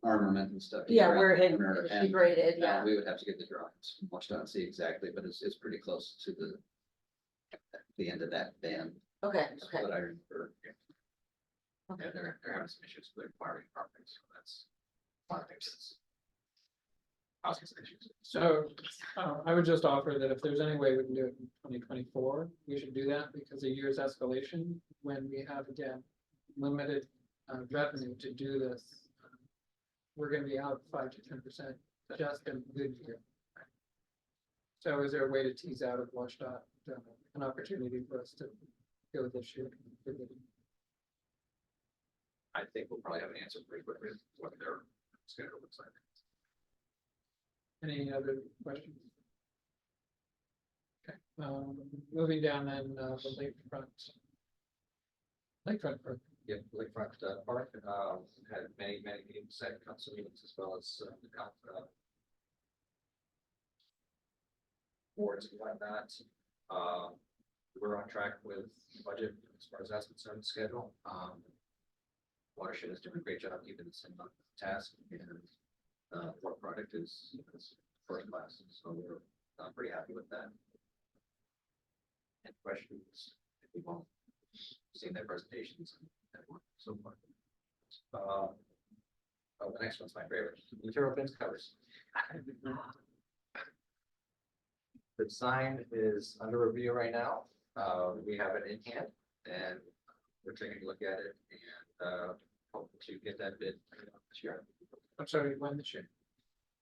armament and stuff. to yeah, get around where the it corner, had and, degraded, yeah. We would have to get the drawings from WashDOT and see exactly, but it's pretty close to the end of that band. Okay, is okay. What I remember. Yeah, they're having some issues with acquiring property, so that's one of the things. Housing issues. So I would just offer that if there's any way we can do it in 2024, we should do that, because a year's escalation, when we have, again, limited revenue to do this, we're gonna be out 5 to 10% just in a good year. So is there a way to tease out of WashDOT an opportunity for us to go this year? I think we'll probably have an answer pretty quickly as to what their schedule looks like. Any other questions? Okay, moving down then, the lakefront park. Yep, Lakefront Park, had many meetings, second council meetings, as well as the council boards and whatnot. we're on track with budget as far as that's concerned, schedule. Watershed is doing a great job keeping us in on task, and work product is first class, so we're pretty happy with that. Any questions? If we won't seen their presentations and so far. Oh, the next one's my favorite. Material bins covers. The design is under review right now. We have it in hand and we're taking a look at it and hope to get that bid this year. I'm sorry, when this year?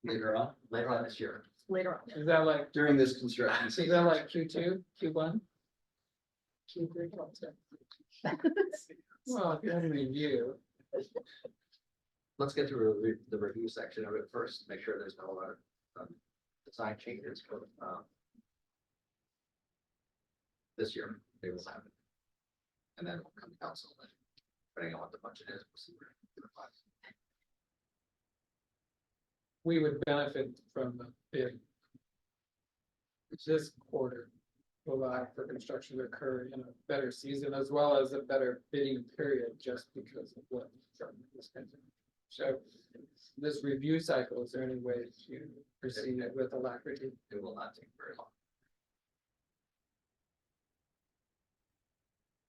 Later on, Later on this year. Later on. Is that like, during this construction is season. that like Q2, Q1? Q3, well, good review. Let's get through the review section of it first, make sure there's no design changes for this year. They will happen. And then we'll come to council, and depending on what the budget is, we'll see where it applies. We would benefit from the bid. This quarter will allow for construction to occur in a better season as well as a better bidding period, just because of what this kind of. So this review cycle, is there any way to proceed it with alacrity? It will not take very long.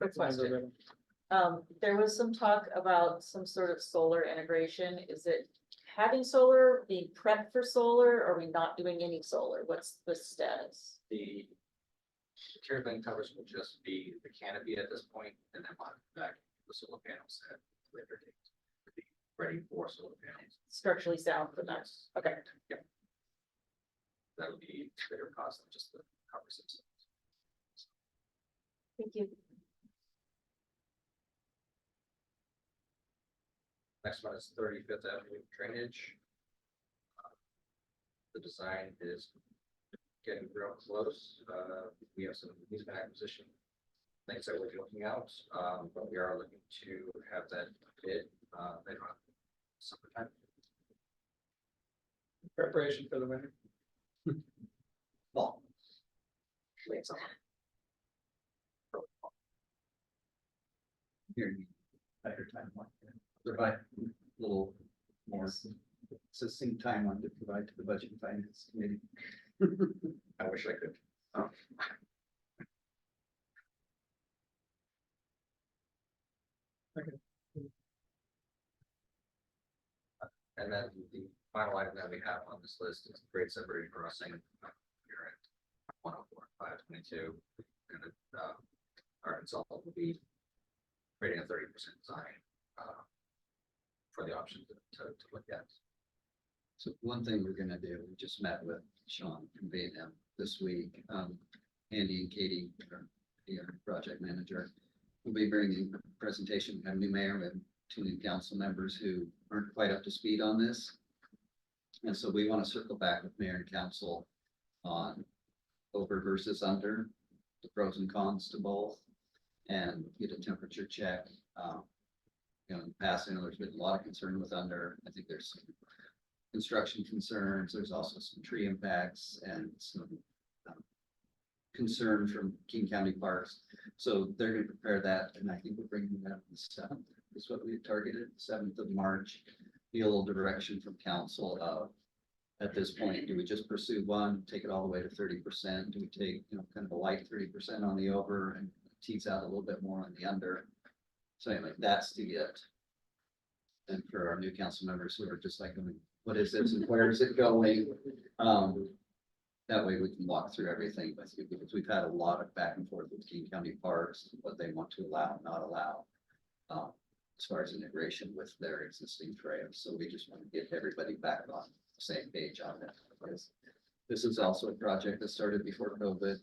That's fine. Question. There was some talk about some sort of solar integration. Is it having solar, being prepped for solar? Are we not doing any solar? What's the status? The material bin covers will just be the canopy at this point, and then on the back, the solar panels at a later date. To be ready for solar panels. Structurally sound for that? Yes. Okay. Yep. That'll be bigger cost than just the covers themselves. Thank you. Next one is 35th Avenue drainage. The design is getting real close. We have some easement acquisition things that we're looking out, but we are looking to have that bid later on summertime. Preparation for the winter. Fall. Late summer. Here, better timeline. Provide a little more succinct timeline to provide to the Budget and Finance Committee. I wish I could. And then the final item that we have on this list is grade separated crossing. Here at 104, 522. And our consultant will be creating a 30% design for the option to look at. So one thing we're gonna do, we just met with Sean from Vietnam this week. Andy and Katie, our project manager, will be bringing a presentation. We have a new mayor and 2 new council members who aren't quite up to speed on this. And so we want to circle back with mayor and council on over versus under, the pros and cons to both, and get a temperature check. In the past, I know there's been a lot of concern with under. I think there's some construction concerns. There's also some tree impacts and some concern from King County Parks. So they're going to prepare that, and I think we're bringing that on the 7th. Is what we targeted, 7th of March. Be a little direction from council of, at this point, do we just pursue one, take it all the way to 30%? Do we take, kind of a light 30% on the over and tease out a little bit more on the under? So anyway, that's to get. And for our new council members who are just like, what is this and where is it going? That way we can walk through everything with you, because we've had a lot of back and forth with King County Parks, what they want to allow, not allow. As far as integration with their existing trails. So we just want to get everybody back on the same page on that. Because this is also a project that started before COVID,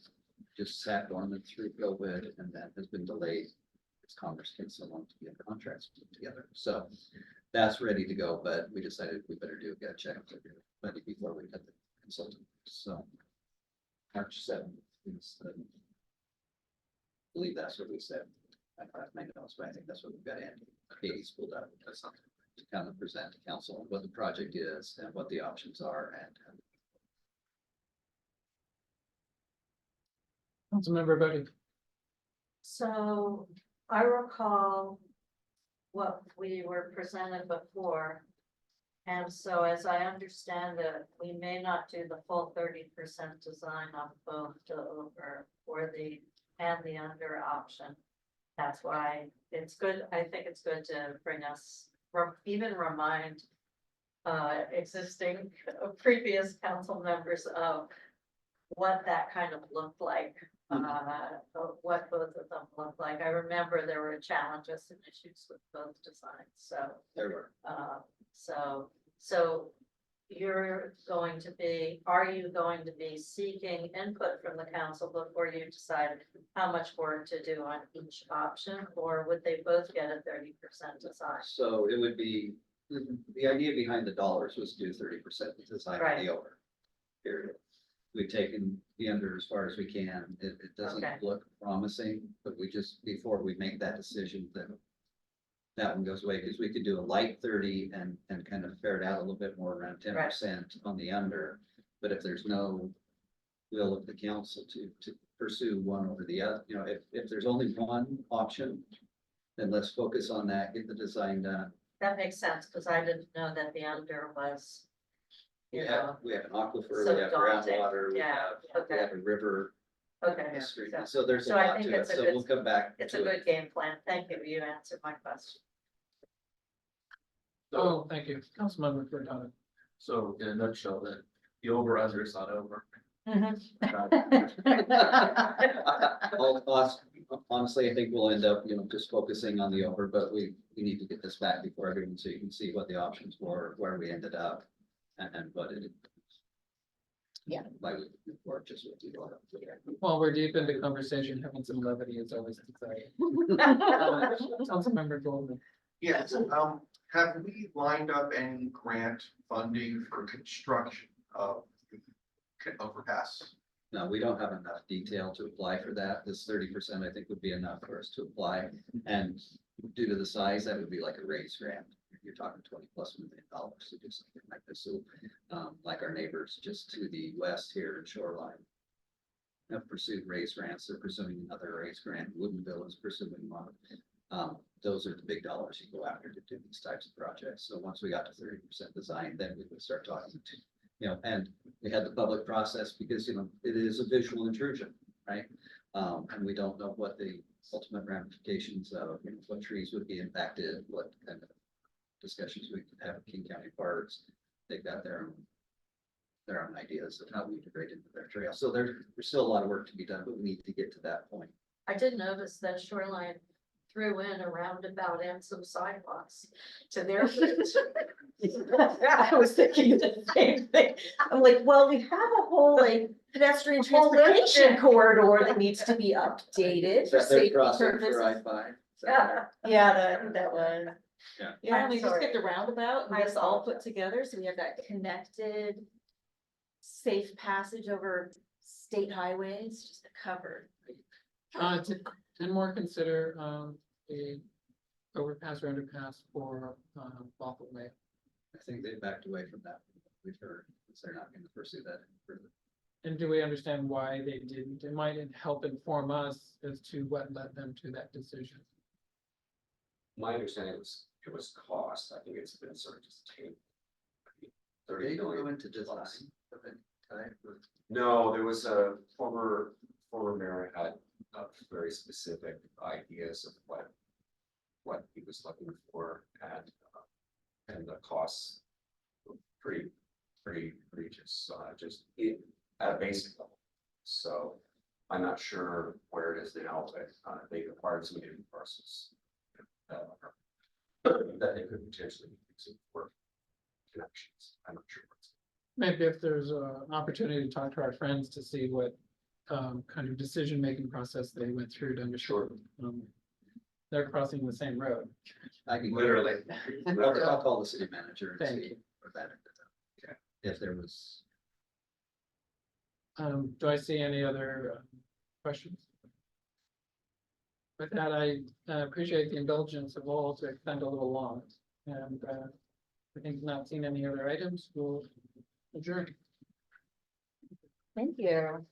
just sat dormant through COVID, and that has been delayed. It's Congress takes so long to get contracts put together. So that's ready to go, but we decided we better do a gut check with everybody before we get the consultant. So March 7th is I believe that's what we said. I don't have my notes, but I think that's what we've got Andy. Katie's pulled up. That's something to kind of present to council what the project is and what the options are. And Councilmember Bodie. So I recall what we were presented before. And so as I understand it, we may not do the full 30% design on both the over or and the under option. That's why it's good, I think it's good to bring us, even remind existing previous council members of what that kind of looked like, what both of them looked like. I remember there were challenges and issues with both designs, so. There were. So you're going to be, are you going to be seeking input from the council before you decide how much work to do on each option? Or would they both get a 30% design? So it would be, the idea behind the dollars was to do 30% design of Right. the over. Period. We've taken the under as far as we can. It doesn't Okay. look promising, but we just, before we make that decision, then that one goes away, because we could do a light 30 and kind of ferret out a little bit more around 10% on the under. But if there's no will of the council to pursue one over the other, you know, if there's only one option, then let's focus on that, get the design done. That makes sense, because I didn't know that the under was, We you have, know, we have an aquifer, so we have daunting. groundwater, we Yeah, we have a river, okay. a stream, So so there's a so I lot think to it, it's a so good- we'll come back It's a to good it. game plan. Thank you. You answered my question. Oh, thank you, Councilmember Furtado. So in a nutshell, then, the over under is not over. Honestly, I think we'll end up, you know, just focusing on the over, but we need to get this back before everyone, so you can see what the options were, where we ended up, and what it. Yeah. Why we work just with you. While we're deep into conversation, having some levity is always exciting. Councilmember Goldman. Yes, have we lined up any grant funding for construction of the overpass? No, we don't have enough detail to apply for that. This 30% I think would be enough for us to apply. And due to the size, that would be like a raise grant. You're talking $20+ million to do something like this. So, like our neighbors just to the west here in Shoreline have pursued raise grants. They're pursuing another raise grant. Woodinville is pursuing one. Those are the big dollars you go after to do these types of projects. So once we got to 30% design, then we would start talking to, you know, and we had the public process because, you know, it is a visual intrusion, right? And we don't know what the ultimate ramifications of, you know, what trees would be impacted, what kind of discussions we could have with King County Parks. They've got their own ideas of how we integrate into their trail. So there's still a lot of work to be done, but we need to get to that point. I did notice that Shoreline threw in a roundabout and some sidewalks to their. I was thinking the same thing. I'm like, well, we have a whole like pedestrian Whole transportation list. corridor that needs to be updated for Is that their safety crossing purposes. for I-5? Yeah, that was. Yeah. Yeah, I'm we just sorry. get the roundabout and I this all put apologize. together, so we have that connected. Safe passage over state highways, just covered. Didn't more consider, the overpass or underpass for, Waffle Way. I think they backed away from that. We've heard, because they're not going to pursue that any further. And do we understand why they didn't? It might help inform us as to what led them to that decision. My understanding was, it was cost. I think it's been sort of just taken. They don't go into design of any type or. No, there was a former mayor had very specific ideas of what he was looking for and the costs were pretty just at a basic level. So I'm not sure where it is now, but they acquired some new parcels that they could potentially use it for connections. I'm not sure. Maybe if there's an opportunity to talk to our friends to see what kind of decision-making process they went through to ensure they're crossing the same road. I can Literally. I'll call the city manager and Thank see you. where that ended up. If there was. Do I see any other questions? With that, I appreciate the indulgence of all to extend a little long, and I think not seeing any other items, we'll adjourn. Thank you.